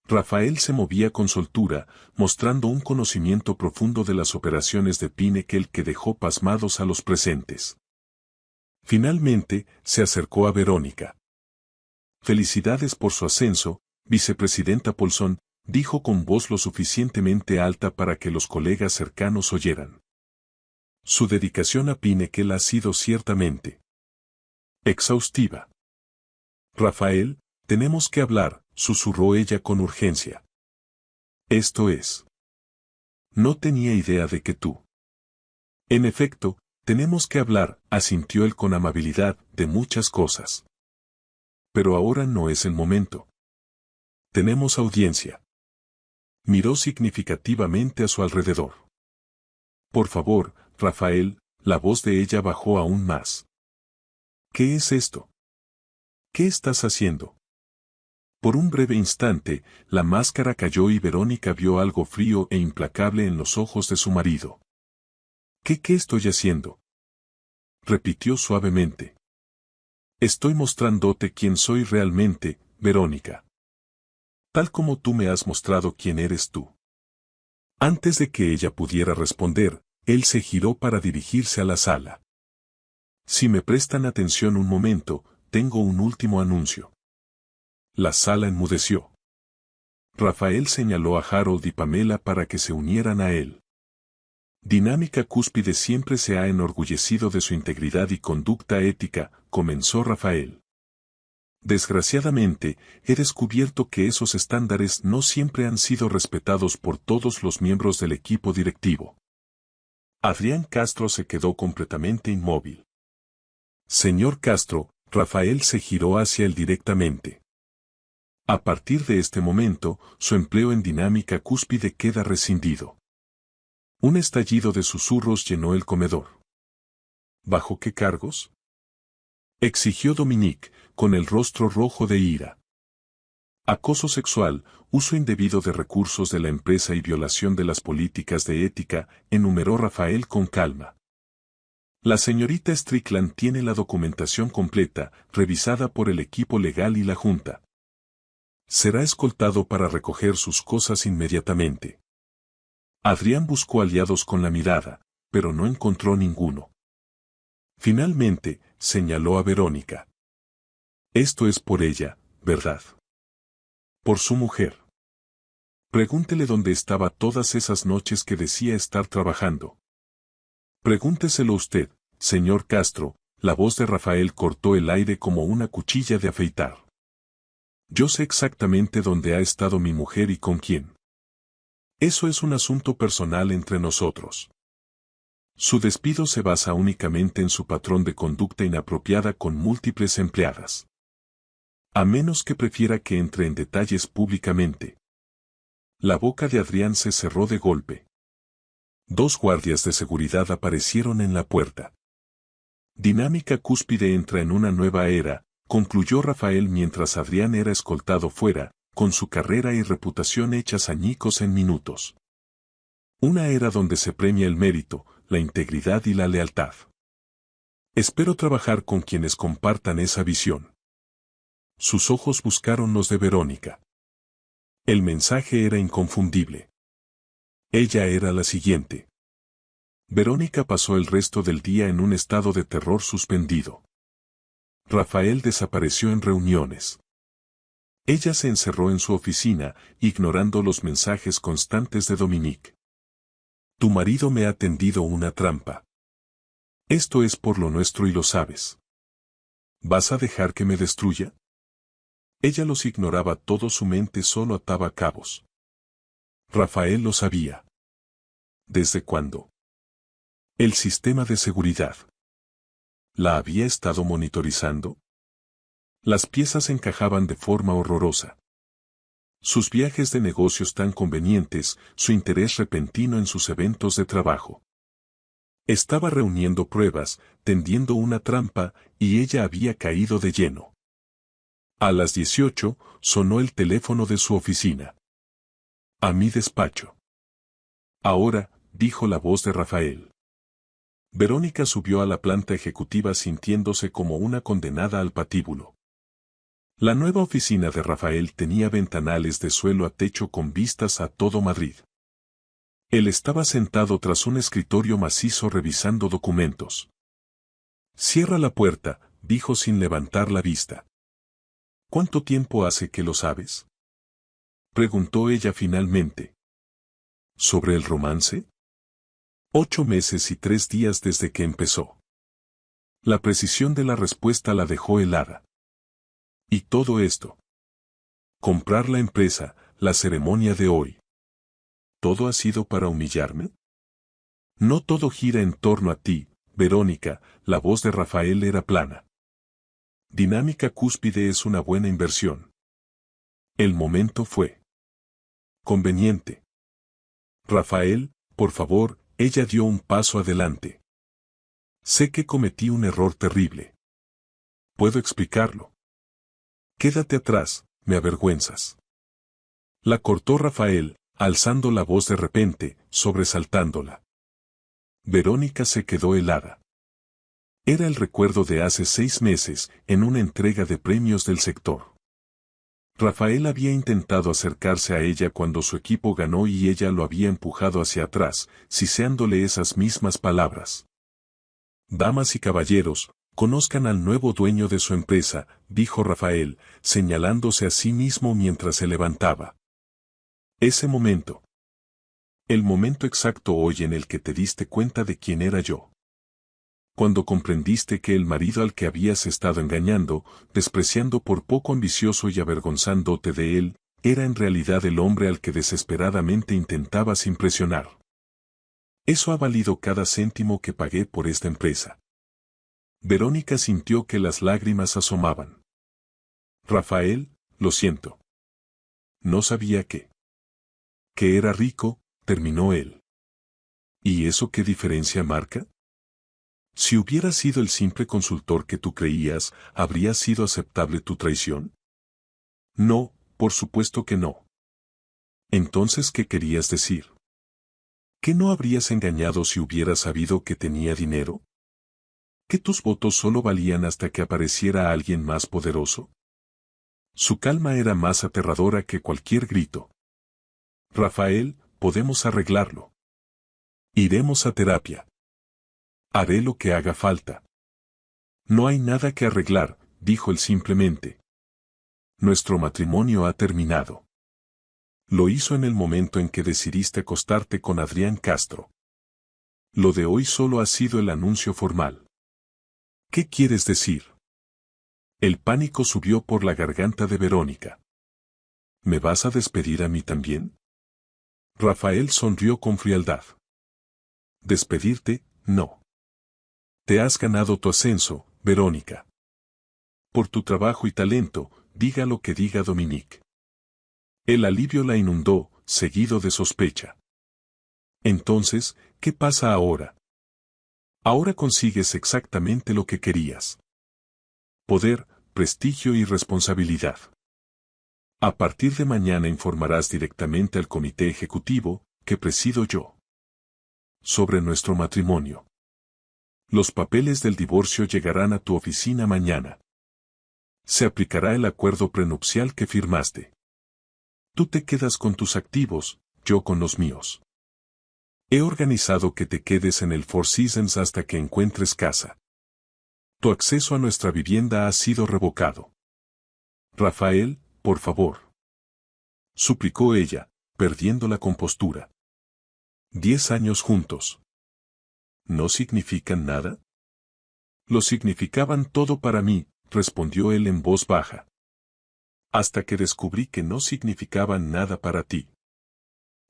Rafael se movía con soltura, mostrando un conocimiento profundo de las operaciones de Pinnacle que dejó pasmados a los presentes. Finalmente, se acercó a Verónica. Felicidades por su ascenso, vicepresidenta Paulson, dijo con voz lo suficientemente alta para que los colegas cercanos oyeran. Su dedicación a Pinnacle ha sido ciertamente exhaustiva. Rafael, tenemos que hablar, susurró ella con urgencia. Esto es. No tenía idea de que tú. En efecto, tenemos que hablar, asintió él con amabilidad, de muchas cosas. Pero ahora no es el momento. Tenemos audiencia. Miró significativamente a su alrededor. Por favor, Rafael, la voz de ella bajó aún más. ¿Qué es esto? ¿Qué estás haciendo? Por un breve instante, la máscara cayó y Verónica vio algo frío e implacable en los ojos de su marido. ¿Qué estoy haciendo? Repitió suavemente. Estoy mostrándote quién soy realmente, Verónica. Tal como tú me has mostrado quién eres tú. Antes de que ella pudiera responder, él se giró para dirigirse a la sala. Si me prestan atención un momento, tengo un último anuncio. La sala enmudeció. Rafael señaló a Harold y Pamela para que se unieran a él. Dinámica Cúspide siempre se ha enorgullecido de su integridad y conducta ética, comenzó Rafael. Desgraciadamente, he descubierto que esos estándares no siempre han sido respetados por todos los miembros del equipo directivo. Adrián Castro se quedó completamente inmóvil. Señor Castro, Rafael se giró hacia él directamente. A partir de este momento, su empleo en Dinámica Cúspide queda rescindido. Un estallido de susurros llenó el comedor. ¿Bajo qué cargos?, exigió Dominique, con el rostro rojo de ira. Acoso sexual, uso indebido de recursos de la empresa y violación de las políticas de ética, enumeró Rafael con calma. La señorita Strickland tiene la documentación completa, revisada por el equipo legal y la junta. Será escoltado para recoger sus cosas inmediatamente. Adrián buscó aliados con la mirada, pero no encontró ninguno. Finalmente, señaló a Verónica. Esto es por ella, ¿verdad? Por su mujer. Pregúntele dónde estaba todas esas noches que decía estar trabajando. Pregúnteselo usted, señor Castro, la voz de Rafael cortó el aire como una cuchilla de afeitar. Yo sé exactamente dónde ha estado mi mujer y con quién. Eso es un asunto personal entre nosotros. Su despido se basa únicamente en su patrón de conducta inapropiada con múltiples empleadas. A menos que prefiera que entre en detalles públicamente. La boca de Adrián se cerró de golpe. 2 guardias de seguridad aparecieron en la puerta. Dinámica Cúspide entra en una nueva era, concluyó Rafael mientras Adrián era escoltado fuera, con su carrera y reputación hechas añicos en minutos. Una era donde se premia el mérito, la integridad y la lealtad. Espero trabajar con quienes compartan esa visión. Sus ojos buscaron los de Verónica. El mensaje era inconfundible. Ella era la siguiente. Verónica pasó el resto del día en un estado de terror suspendido. Rafael desapareció en reuniones. Ella se encerró en su oficina, ignorando los mensajes constantes de Dominique. Tu marido me ha tendido una trampa. Esto es por lo nuestro y lo sabes. ¿Vas a dejar que me destruya? Ella los ignoraba todo, su mente solo ataba cabos. Rafael lo sabía. ¿Desde cuándo? El sistema de seguridad. ¿La había estado monitorizando? Las piezas encajaban de forma horrorosa. Sus viajes de negocios tan convenientes, su interés repentino en sus eventos de trabajo. Estaba reuniendo pruebas, tendiendo una trampa, y ella había caído de lleno. A las 18, sonó el teléfono de su oficina. A mi despacho. Ahora, dijo la voz de Rafael. Verónica subió a la planta ejecutiva sintiéndose como una condenada al patíbulo. La nueva oficina de Rafael tenía ventanales de suelo a techo con vistas a todo Madrid. Él estaba sentado tras un escritorio macizo revisando documentos. Cierra la puerta, dijo sin levantar la vista. ¿Cuánto tiempo hace que lo sabes?, preguntó ella finalmente. ¿Sobre el romance? 8 meses y 3 días desde que empezó. La precisión de la respuesta la dejó helada. ¿Y todo esto? Comprar la empresa, la ceremonia de hoy. ¿Todo ha sido para humillarme? No todo gira en torno a ti, Verónica, la voz de Rafael era plana. Dinámica Cúspide es una buena inversión. El momento fue conveniente. Rafael, por favor, ella dio un paso adelante. Sé que cometí un error terrible. Puedo explicarlo. Quédate atrás, me avergüenzas. La cortó Rafael, alzando la voz de repente, sobresaltándola. Verónica se quedó helada. Era el recuerdo de hace 6 meses, en una entrega de premios del sector. Rafael había intentado acercarse a ella cuando su equipo ganó y ella lo había empujado hacia atrás, siseándole esas mismas palabras. Damas y caballeros, conozcan al nuevo dueño de su empresa, dijo Rafael, señalándose a sí mismo mientras se levantaba. Ese momento. El momento exacto hoy en el que te diste cuenta de quién era yo. Cuando comprendiste que el marido al que habías estado engañando, despreciando por poco ambicioso y avergonzándote de él, era en realidad el hombre al que desesperadamente intentabas impresionar. Eso ha valido cada céntimo que pagué por esta empresa. Verónica sintió que las lágrimas asomaban. Rafael, lo siento. No sabía que era rico, terminó él. ¿Y eso qué diferencia marca? Si hubiera sido el simple consultor que tú creías, ¿habría sido aceptable tu traición? No, por supuesto que no. Entonces, ¿qué querías decir? ¿Que no habrías engañado si hubieras sabido que tenía dinero? ¿Que tus votos solo valían hasta que apareciera alguien más poderoso? Su calma era más aterradora que cualquier grito. Rafael, podemos arreglarlo. Iremos a terapia. Haré lo que haga falta. No hay nada que arreglar, dijo él simplemente. Nuestro matrimonio ha terminado. Lo hizo en el momento en que decidiste acostarte con Adrián Castro. Lo de hoy solo ha sido el anuncio formal. ¿Qué quieres decir? El pánico subió por la garganta de Verónica. ¿Me vas a despedir a mí también? Rafael sonrió con frialdad. Despedirte, no. Te has ganado tu ascenso, Verónica. Por tu trabajo y talento, diga lo que diga Dominique. El alivio la inundó, seguido de sospecha. Entonces, ¿qué pasa ahora? Ahora consigues exactamente lo que querías. Poder, prestigio y responsabilidad. A partir de mañana informarás directamente al comité ejecutivo, que presido yo, sobre nuestro matrimonio. Los papeles del divorcio llegarán a tu oficina mañana. Se aplicará el acuerdo prenupcial que firmaste. Tú te quedas con tus activos, yo con los míos. He organizado que te quedes en el Four Seasons hasta que encuentres casa. Tu acceso a nuestra vivienda ha sido revocado. Rafael, por favor. Suplicó ella, perdiendo la compostura. 10 años juntos. ¿No significan nada? Lo significaban todo para mí, respondió él en voz baja. Hasta que descubrí que no significaban nada para ti.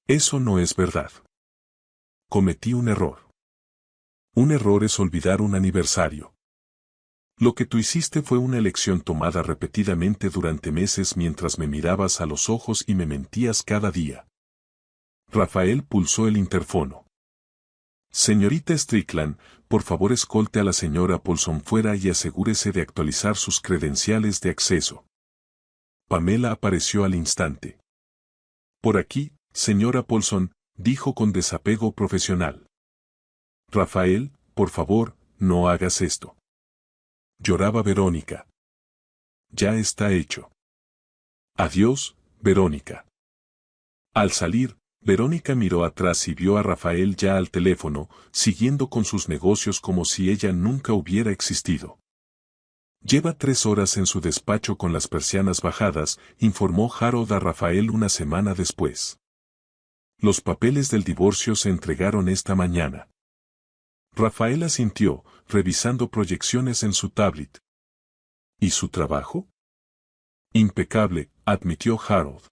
Eso no es verdad. Cometí un error. Un error es olvidar un aniversario. Lo que tú hiciste fue una elección tomada repetidamente durante meses mientras me mirabas a los ojos y me mentías cada día. Rafael pulsó el interfono. Señorita Strickland, por favor escolte a la señora Paulson fuera y asegúrese de actualizar sus credenciales de acceso. Pamela apareció al instante. Por aquí, señora Paulson, dijo con desapego profesional. Rafael, por favor, no hagas esto. Lloraba Verónica. Ya está hecho. Adiós, Verónica. Al salir, Verónica miró atrás y vio a Rafael ya al teléfono, siguiendo con sus negocios como si ella nunca hubiera existido. Lleva 3 horas en su despacho con las persianas bajadas, informó Harold a Rafael una semana después. Los papeles del divorcio se entregaron esta mañana. Rafael asintió, revisando proyecciones en su tablet. ¿Y su trabajo? Impecable, admitió Harold.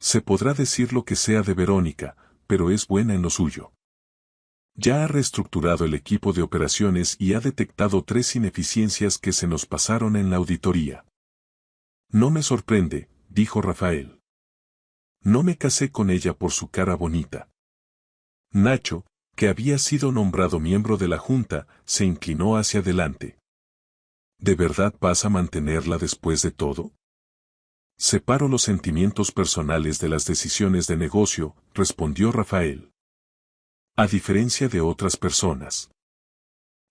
Se podrá decir lo que sea de Verónica, pero es buena en lo suyo. Ya ha reestructurado el equipo de operaciones y ha detectado 3 ineficiencias que se nos pasaron en la auditoría. No me sorprende, dijo Rafael. No me casé con ella por su cara bonita. Nacho, que había sido nombrado miembro de la junta, se inclinó hacia adelante. ¿De verdad vas a mantenerla después de todo? Separo los sentimientos personales de las decisiones de negocio, respondió Rafael. A diferencia de otras personas.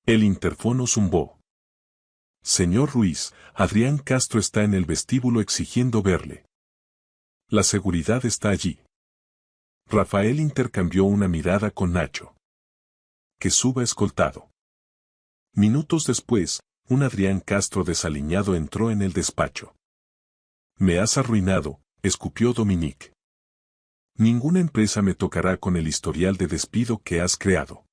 El interfono zumbó. Señor Ruiz, Adrián Castro está en el vestíbulo exigiendo verle. La seguridad está allí. Rafael intercambió una mirada con Nacho. Que suba escoltado. Minutos después, un Adrián Castro desaliñado entró en el despacho. Me has arruinado, escupió Dominique. Ninguna empresa me tocará con el historial de despido que has creado.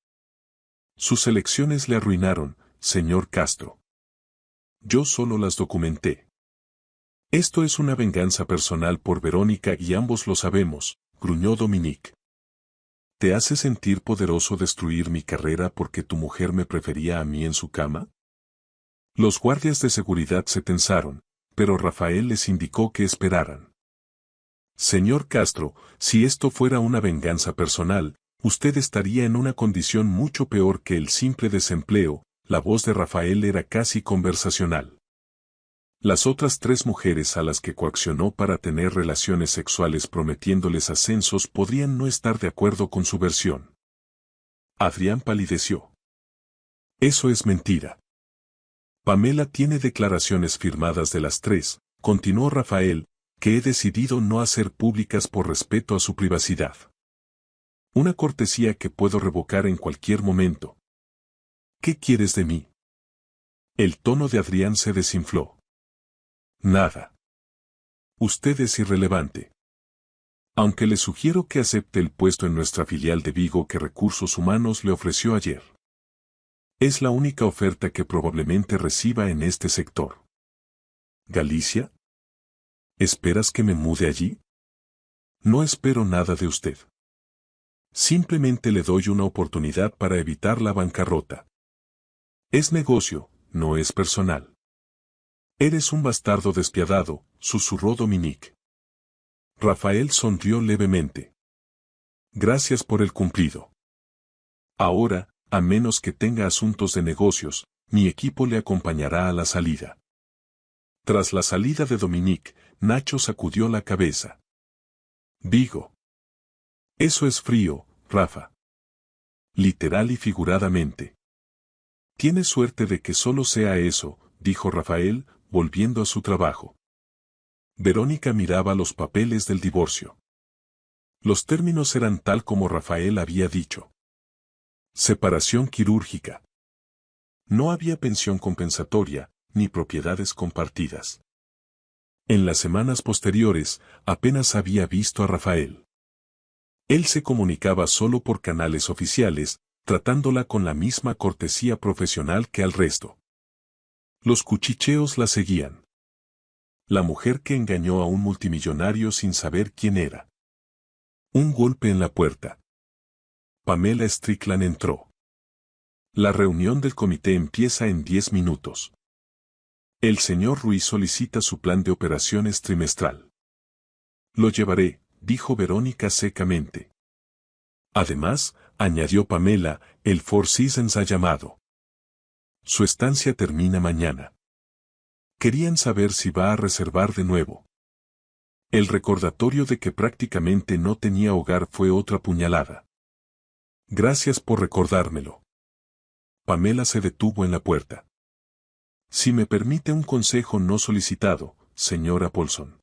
Sus elecciones le arruinaron, señor Castro. Yo solo las documenté. Esto es una venganza personal por Verónica y ambos lo sabemos, gruñó Dominique. ¿Te hace sentir poderoso destruir mi carrera porque tu mujer me prefería a mí en su cama? Los guardias de seguridad se tensaron, pero Rafael les indicó que esperaran. Señor Castro, si esto fuera una venganza personal, usted estaría en una condición mucho peor que el simple desempleo. La voz de Rafael era casi conversacional. Las otras 3 mujeres a las que coaccionó para tener relaciones sexuales prometiéndoles ascensos podrían no estar de acuerdo con su versión. Adrián palideció. Eso es mentira. Pamela tiene declaraciones firmadas de las 3, continuó Rafael, que he decidido no hacer públicas por respeto a su privacidad. Una cortesía que puedo revocar en cualquier momento. ¿Qué quieres de mí? El tono de Adrián se desinfló. Nada. Usted es irrelevante. Aunque le sugiero que acepte el puesto en nuestra filial de Vigo que Recursos Humanos le ofreció ayer. Es la única oferta que probablemente reciba en este sector. ¿Galicia? ¿Esperas que me mude allí? No espero nada de usted. Simplemente le doy una oportunidad para evitar la bancarrota. Es negocio, no es personal. Eres un bastardo despiadado, susurró Dominique. Rafael sonrió levemente. Gracias por el cumplido. Ahora, a menos que tenga asuntos de negocios, mi equipo le acompañará a la salida. Tras la salida de Dominique, Nacho sacudió la cabeza. Vigo. Eso es frío, Rafa. Literal y figuradamente. Tienes suerte de que solo sea eso, dijo Rafael, volviendo a su trabajo. Verónica miraba los papeles del divorcio. Los términos eran tal como Rafael había dicho. Separación quirúrgica. No había pensión compensatoria, ni propiedades compartidas. En las semanas posteriores, apenas había visto a Rafael. Él se comunicaba solo por canales oficiales, tratándola con la misma cortesía profesional que al resto. Los cuchicheos la seguían. La mujer que engañó a un multimillonario sin saber quién era. Un golpe en la puerta. Pamela Strickland entró. La reunión del comité empieza en 10 minutos. El señor Ruiz solicita su plan de operaciones trimestral. Lo llevaré, dijo Verónica secamente. Además, añadió Pamela, el Four Seasons ha llamado. Su estancia termina mañana. Querían saber si va a reservar de nuevo. El recordatorio de que prácticamente no tenía hogar fue otra puñalada. Gracias por recordármelo. Pamela se detuvo en la puerta. Si me permite un consejo no solicitado, señora Paulson.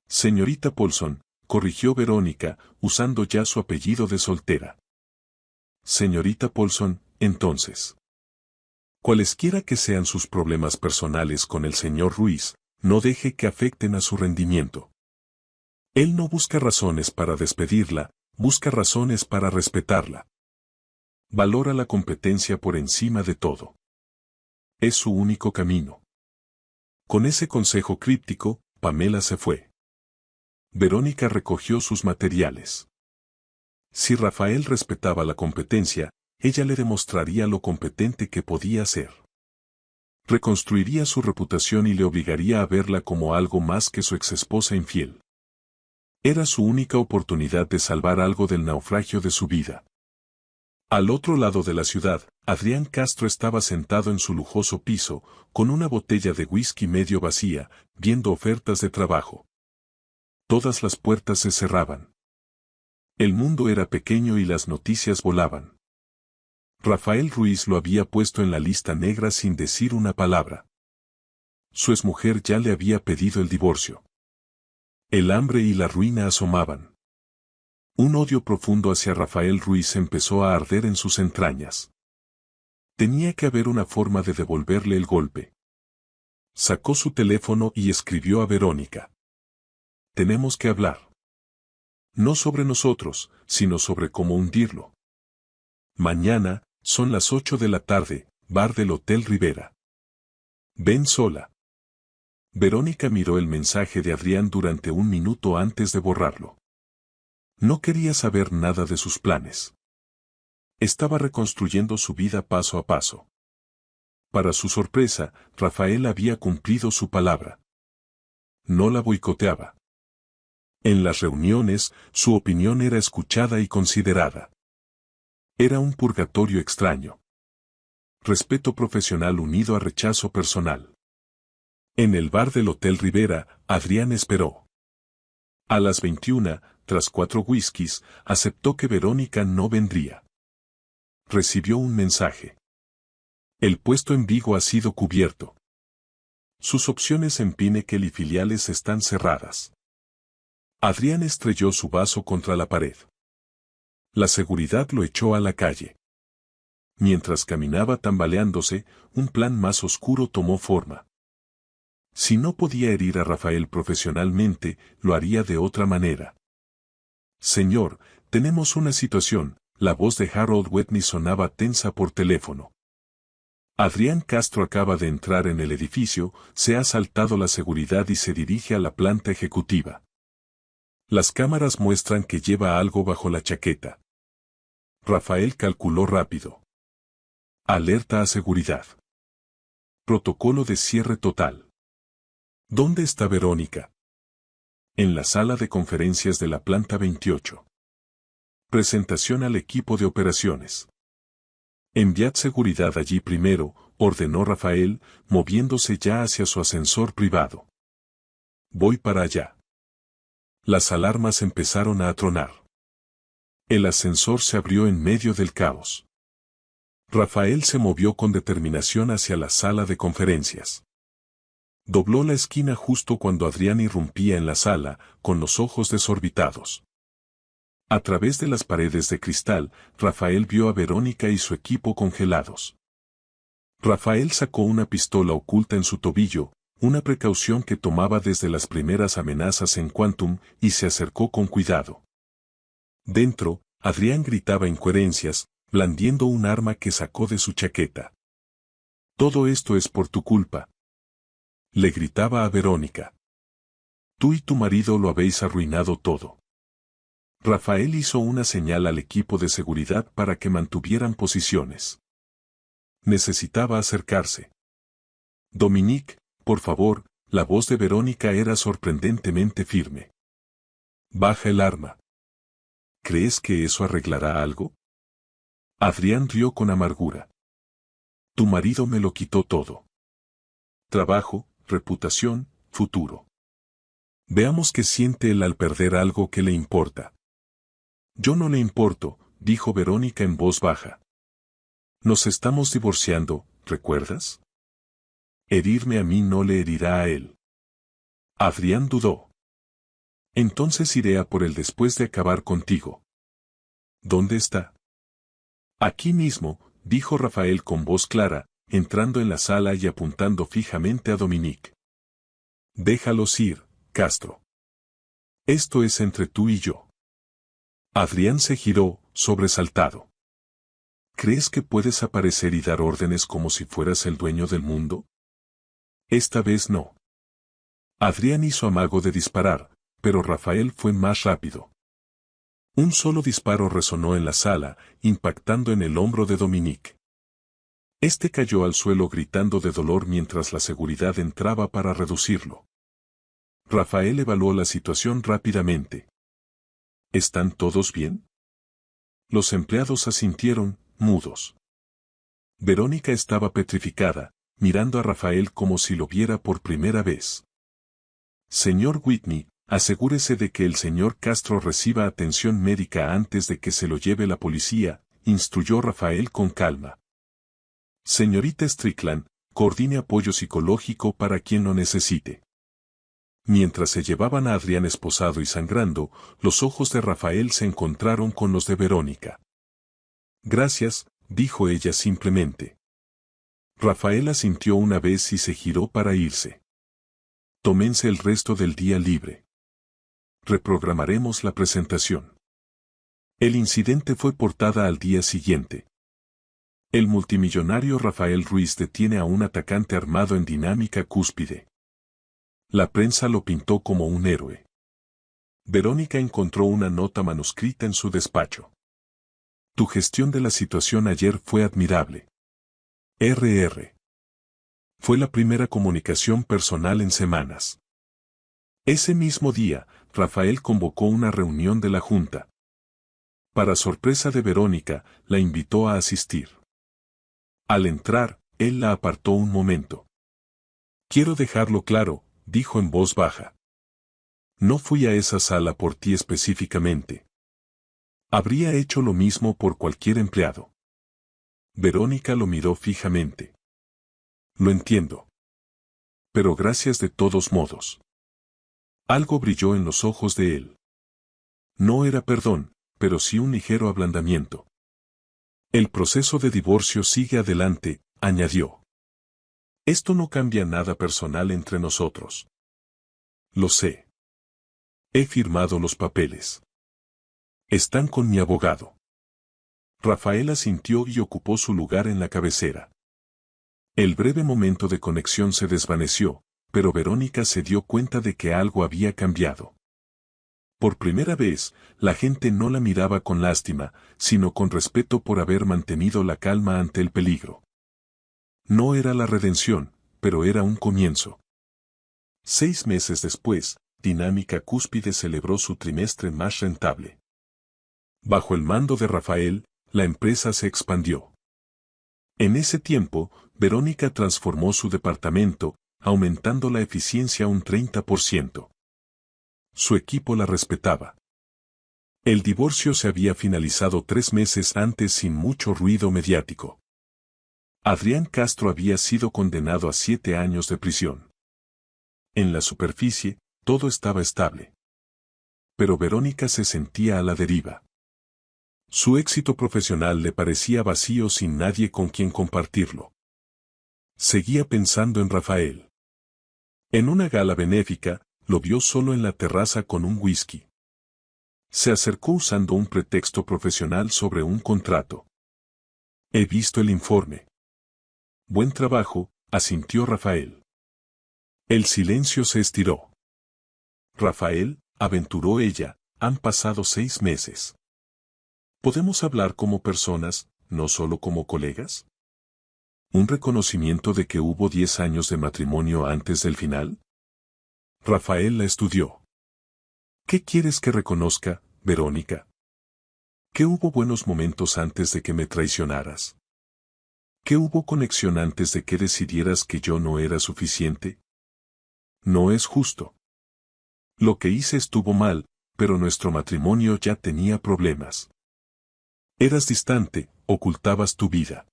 Señorita Paulson, corrigió Verónica, usando ya su apellido de soltera. Señorita Paulson, entonces. Cualesquiera que sean sus problemas personales con el señor Ruiz, no deje que afecten a su rendimiento. Él no busca razones para despedirla, busca razones para respetarla. Valora la competencia por encima de todo. Es su único camino. Con ese consejo críptico, Pamela se fue. Verónica recogió sus materiales. Si Rafael respetaba la competencia, ella le demostraría lo competente que podía ser. Reconstruiría su reputación y le obligaría a verla como algo más que su exesposa infiel. Era su única oportunidad de salvar algo del naufragio de su vida. Al otro lado de la ciudad, Adrián Castro estaba sentado en su lujoso piso, con una botella de whisky medio vacía, viendo ofertas de trabajo. Todas las puertas se cerraban. El mundo era pequeño y las noticias volaban. Rafael Ruiz lo había puesto en la lista negra sin decir una palabra. Su exmujer ya le había pedido el divorcio. El hambre y la ruina asomaban. Un odio profundo hacia Rafael Ruiz empezó a arder en sus entrañas. Tenía que haber una forma de devolverle el golpe. Sacó su teléfono y escribió a Verónica. Tenemos que hablar. No sobre nosotros, sino sobre cómo hundirlo. Mañana, son las 8 de la tarde, bar del Hotel Rivera. Ven sola. Verónica miró el mensaje de Adrián durante un minuto antes de borrarlo. No quería saber nada de sus planes. Estaba reconstruyendo su vida paso a paso. Para su sorpresa, Rafael había cumplido su palabra. No la boicoteaba. En las reuniones, su opinión era escuchada y considerada. Era un purgatorio extraño. Respeto profesional unido a rechazo personal. En el bar del Hotel Rivera, Adrián esperó. A las 21, tras 4 whiskies, aceptó que Verónica no vendría. Recibió un mensaje. El puesto en Vigo ha sido cubierto. Sus opciones en Pinnacle y filiales están cerradas. Adrián estrelló su vaso contra la pared. La seguridad lo echó a la calle. Mientras caminaba tambaleándose, un plan más oscuro tomó forma. Si no podía herir a Rafael profesionalmente, lo haría de otra manera. Señor, tenemos una situación. La voz de Harold Whitney sonaba tensa por teléfono. Adrián Castro acaba de entrar en el edificio, se ha saltado la seguridad y se dirige a la planta ejecutiva. Las cámaras muestran que lleva algo bajo la chaqueta. Rafael calculó rápido. Alerta a seguridad. Protocolo de cierre total. ¿Dónde está Verónica? En la sala de conferencias de la planta 28. Presentación al equipo de operaciones. Enviad seguridad allí primero, ordenó Rafael, moviéndose ya hacia su ascensor privado. Voy para allá. Las alarmas empezaron a tronar. El ascensor se abrió en medio del caos. Rafael se movió con determinación hacia la sala de conferencias. Dobló la esquina justo cuando Adrián irrumpía en la sala, con los ojos desorbitados. A través de las paredes de cristal, Rafael vio a Verónica y su equipo congelados. Rafael sacó una pistola oculta en su tobillo, una precaución que tomaba desde las primeras amenazas en Quantum, y se acercó con cuidado. Dentro, Adrián gritaba incoherencias, blandiendo un arma que sacó de su chaqueta. Todo esto es por tu culpa. Le gritaba a Verónica. Tú y tu marido lo habéis arruinado todo. Rafael hizo una señal al equipo de seguridad para que mantuvieran posiciones. Necesitaba acercarse. Dominique, por favor, la voz de Verónica era sorprendentemente firme. Baja el arma. ¿Crees que eso arreglará algo? Adrián rió con amargura. Tu marido me lo quitó todo. Trabajo, reputación, futuro. Veamos qué siente él al perder algo que le importa. Yo no le importo, dijo Verónica en voz baja. Nos estamos divorciando, ¿recuerdas? Herirme a mí no le herirá a él. Adrián dudó. Entonces iré a por él después de acabar contigo. ¿Dónde está? Aquí mismo, dijo Rafael con voz clara, entrando en la sala y apuntando fijamente a Dominique. Déjalos ir, Castro. Esto es entre tú y yo. Adrián se giró, sobresaltado. ¿Crees que puedes aparecer y dar órdenes como si fueras el dueño del mundo? Esta vez no. Adrián hizo amago de disparar, pero Rafael fue más rápido. Un solo disparo resonó en la sala, impactando en el hombro de Dominique. Este cayó al suelo gritando de dolor mientras la seguridad entraba para reducirlo. Rafael evaluó la situación rápidamente. ¿Están todos bien? Los empleados asintieron, mudos. Verónica estaba petrificada, mirando a Rafael como si lo viera por primera vez. Señor Whitney, asegúrese de que el señor Castro reciba atención médica antes de que se lo lleve la policía, instruyó Rafael con calma. Señorita Strickland, coordine apoyo psicológico para quien lo necesite. Mientras se llevaban a Adrián esposado y sangrando, los ojos de Rafael se encontraron con los de Verónica. Gracias, dijo ella simplemente. Rafael asintió una vez y se giró para irse. Tómense el resto del día libre. Reprogramaremos la presentación. El incidente fue portada al día siguiente. El multimillonario Rafael Ruiz detiene a un atacante armado en Dinámica Cúspide. La prensa lo pintó como un héroe. Verónica encontró una nota manuscrita en su despacho. Tu gestión de la situación ayer fue admirable. RR. Fue la primera comunicación personal en semanas. Ese mismo día, Rafael convocó una reunión de la Junta. Para sorpresa de Verónica, la invitó a asistir. Al entrar, él la apartó un momento. Quiero dejarlo claro, dijo en voz baja. No fui a esa sala por ti específicamente. Habría hecho lo mismo por cualquier empleado. Verónica lo miró fijamente. Lo entiendo. Pero gracias de todos modos. Algo brilló en los ojos de él. No era perdón, pero sí un ligero ablandamiento. El proceso de divorcio sigue adelante, añadió. Esto no cambia nada personal entre nosotros. Lo sé. He firmado los papeles. Están con mi abogado. Rafael asintió y ocupó su lugar en la cabecera. El breve momento de conexión se desvaneció, pero Verónica se dio cuenta de que algo había cambiado. Por primera vez, la gente no la miraba con lástima, sino con respeto por haber mantenido la calma ante el peligro. No era la redención, pero era un comienzo. 6 meses después, Dinámica Cúspide celebró su trimestre más rentable. Bajo el mando de Rafael, la empresa se expandió. En ese tiempo, Verónica transformó su departamento, aumentando la eficiencia un 30%. Su equipo la respetaba. El divorcio se había finalizado 3 meses antes sin mucho ruido mediático. Adrián Castro había sido condenado a 7 años de prisión. En la superficie, todo estaba estable. Pero Verónica se sentía a la deriva. Su éxito profesional le parecía vacío sin nadie con quien compartirlo. Seguía pensando en Rafael. En una gala benéfica, lo vio solo en la terraza con un whisky. Se acercó usando un pretexto profesional sobre un contrato. He visto el informe. Buen trabajo, asintió Rafael. El silencio se estiró. Rafael, aventuró ella, han pasado 6 meses. ¿Podemos hablar como personas, no solo como colegas? ¿Un reconocimiento de que hubo 10 años de matrimonio antes del final? Rafael la estudió. ¿Qué quieres que reconozca, Verónica? ¿Que hubo buenos momentos antes de que me traicionaras? ¿Que hubo conexión antes de que decidieras que yo no era suficiente? No es justo. Lo que hice estuvo mal, pero nuestro matrimonio ya tenía problemas. Eras distante, ocultabas tu vida.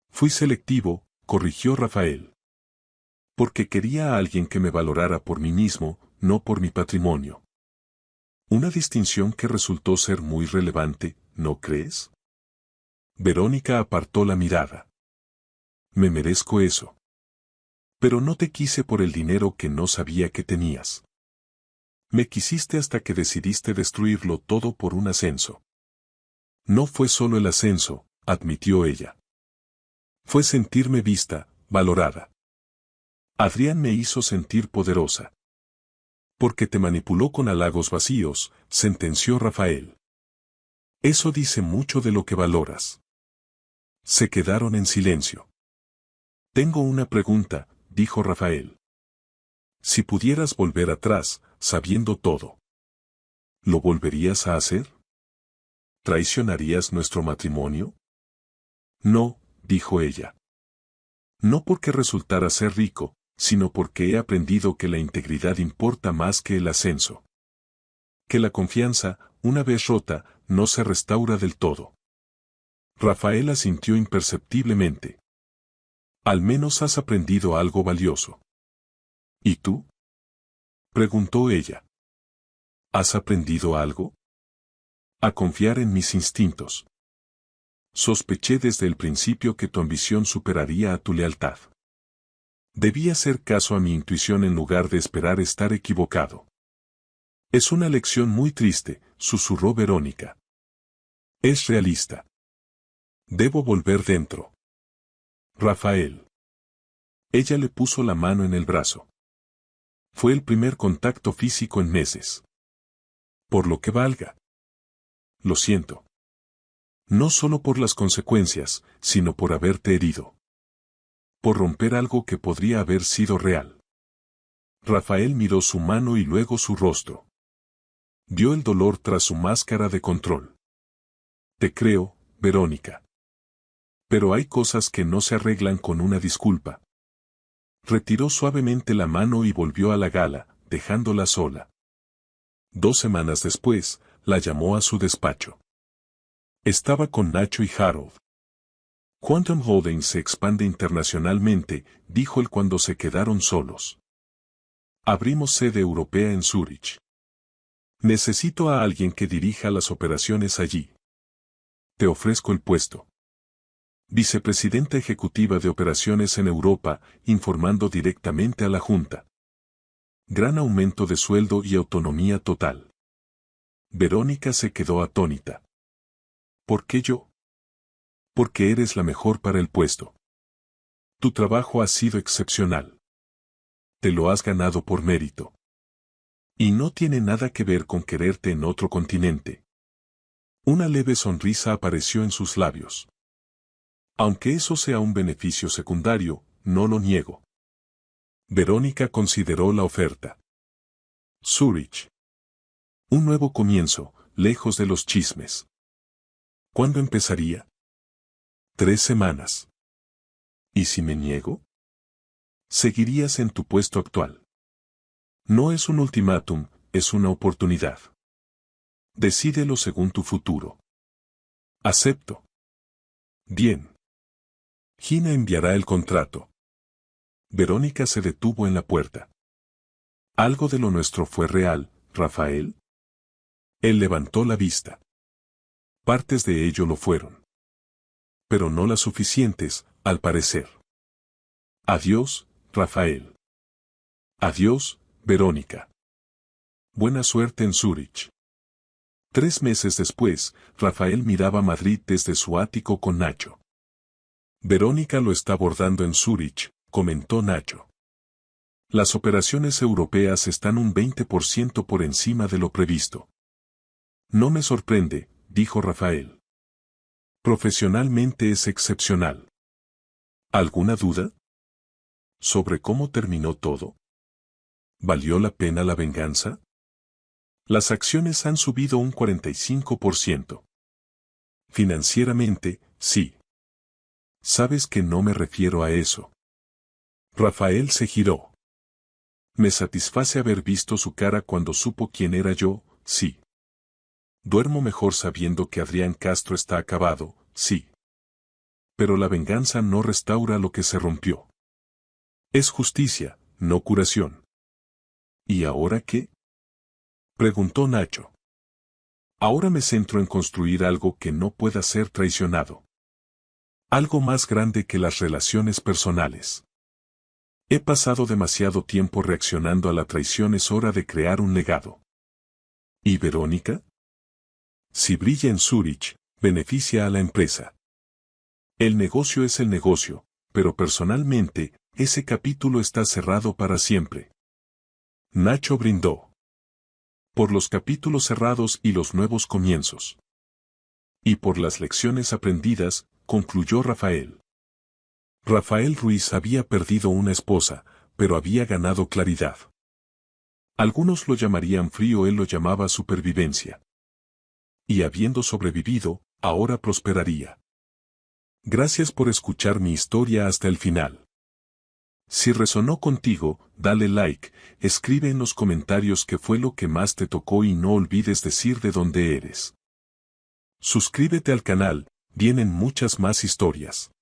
Fui selectivo, corrigió Rafael. Porque quería a alguien que me valorara por mí mismo, no por mi patrimonio. Una distinción que resultó ser muy relevante, ¿no crees? Verónica apartó la mirada. Me merezco eso. Pero no te quise por el dinero que no sabía que tenías. Me quisiste hasta que decidiste destruirlo todo por un ascenso. No fue solo el ascenso, admitió ella. Fue sentirme vista, valorada. Adrián me hizo sentir poderosa. Porque te manipuló con halagos vacíos, sentenció Rafael. Eso dice mucho de lo que valoras. Se quedaron en silencio. Tengo una pregunta, dijo Rafael. Si pudieras volver atrás, sabiendo todo, ¿lo volverías a hacer? ¿Traicionarías nuestro matrimonio? No, dijo ella. No porque resultara ser rico, sino porque he aprendido que la integridad importa más que el ascenso. Que la confianza, una vez rota, no se restaura del todo. Rafael asintió imperceptiblemente. Al menos has aprendido algo valioso. ¿Y tú? Preguntó ella. ¿Has aprendido algo? A confiar en mis instintos. Sospeché desde el principio que tu ambición superaría a tu lealtad. Debí hacer caso a mi intuición en lugar de esperar estar equivocado. Es una lección muy triste, susurró Verónica. Es realista. Debo volver dentro. Rafael. Ella le puso la mano en el brazo. Fue el primer contacto físico en meses. Por lo que valga. Lo siento. No solo por las consecuencias, sino por haberte herido. Por romper algo que podría haber sido real. Rafael miró su mano y luego su rostro. Vio el dolor tras su máscara de control. Te creo, Verónica. Pero hay cosas que no se arreglan con una disculpa. Retiró suavemente la mano y volvió a la gala, dejándola sola. 2 semanas después, la llamó a su despacho. Estaba con Nacho y Harold. Quantum Holdings se expande internacionalmente, dijo él cuando se quedaron solos. Abrimos sede europea en Zúrich. Necesito a alguien que dirija las operaciones allí. Te ofrezco el puesto. Vicepresidenta ejecutiva de operaciones en Europa, informando directamente a la Junta. Gran aumento de sueldo y autonomía total. Verónica se quedó atónita. ¿Por qué yo? Porque eres la mejor para el puesto. Tu trabajo ha sido excepcional. Te lo has ganado por mérito. Y no tiene nada que ver con quererte en otro continente. Una leve sonrisa apareció en sus labios. Aunque eso sea un beneficio secundario, no lo niego. Verónica consideró la oferta. Zúrich. Un nuevo comienzo, lejos de los chismes. ¿Cuándo empezaría? 3 semanas. ¿Y si me niego? Seguirías en tu puesto actual. No es un ultimátum, es una oportunidad. Decídelo según tu futuro. Acepto. Bien. Gina enviará el contrato. Verónica se detuvo en la puerta. ¿Algo de lo nuestro fue real, Rafael? Él levantó la vista. Partes de ello lo fueron. Pero no las suficientes, al parecer. Adiós, Rafael. Adiós, Verónica. Buena suerte en Zúrich. 3 meses después, Rafael miraba Madrid desde su ático con Nacho. Verónica lo está abordando en Zúrich, comentó Nacho. Las operaciones europeas están un 20% por encima de lo previsto. No me sorprende, dijo Rafael. Profesionalmente es excepcional. ¿Alguna duda? ¿Sobre cómo terminó todo? ¿Valió la pena la venganza? Las acciones han subido un 45%. Financieramente, sí. Sabes que no me refiero a eso. Rafael se giró. Me satisface haber visto su cara cuando supo quién era yo, sí. Duermo mejor sabiendo que Adrián Castro está acabado, sí. Pero la venganza no restaura lo que se rompió. Es justicia, no curación. ¿Y ahora qué? Preguntó Nacho. Ahora me centro en construir algo que no pueda ser traicionado. Algo más grande que las relaciones personales. He pasado demasiado tiempo reaccionando a la traición, es hora de crear un legado. ¿Y Verónica? Si brilla en Zúrich, beneficia a la empresa. El negocio es el negocio, pero personalmente, ese capítulo está cerrado para siempre. Nacho brindó. Por los capítulos cerrados y los nuevos comienzos. Y por las lecciones aprendidas, concluyó Rafael. Rafael Ruiz había perdido una esposa, pero había ganado claridad. Algunos lo llamarían frío, él lo llamaba supervivencia. Y habiendo sobrevivido, ahora prosperaría. Gracias por escuchar mi historia hasta el final. Si resonó contigo, dale like, escribe en los comentarios qué fue lo que más te tocó y no olvides decir de dónde eres. Suscríbete al canal, Vienen muchas más historias.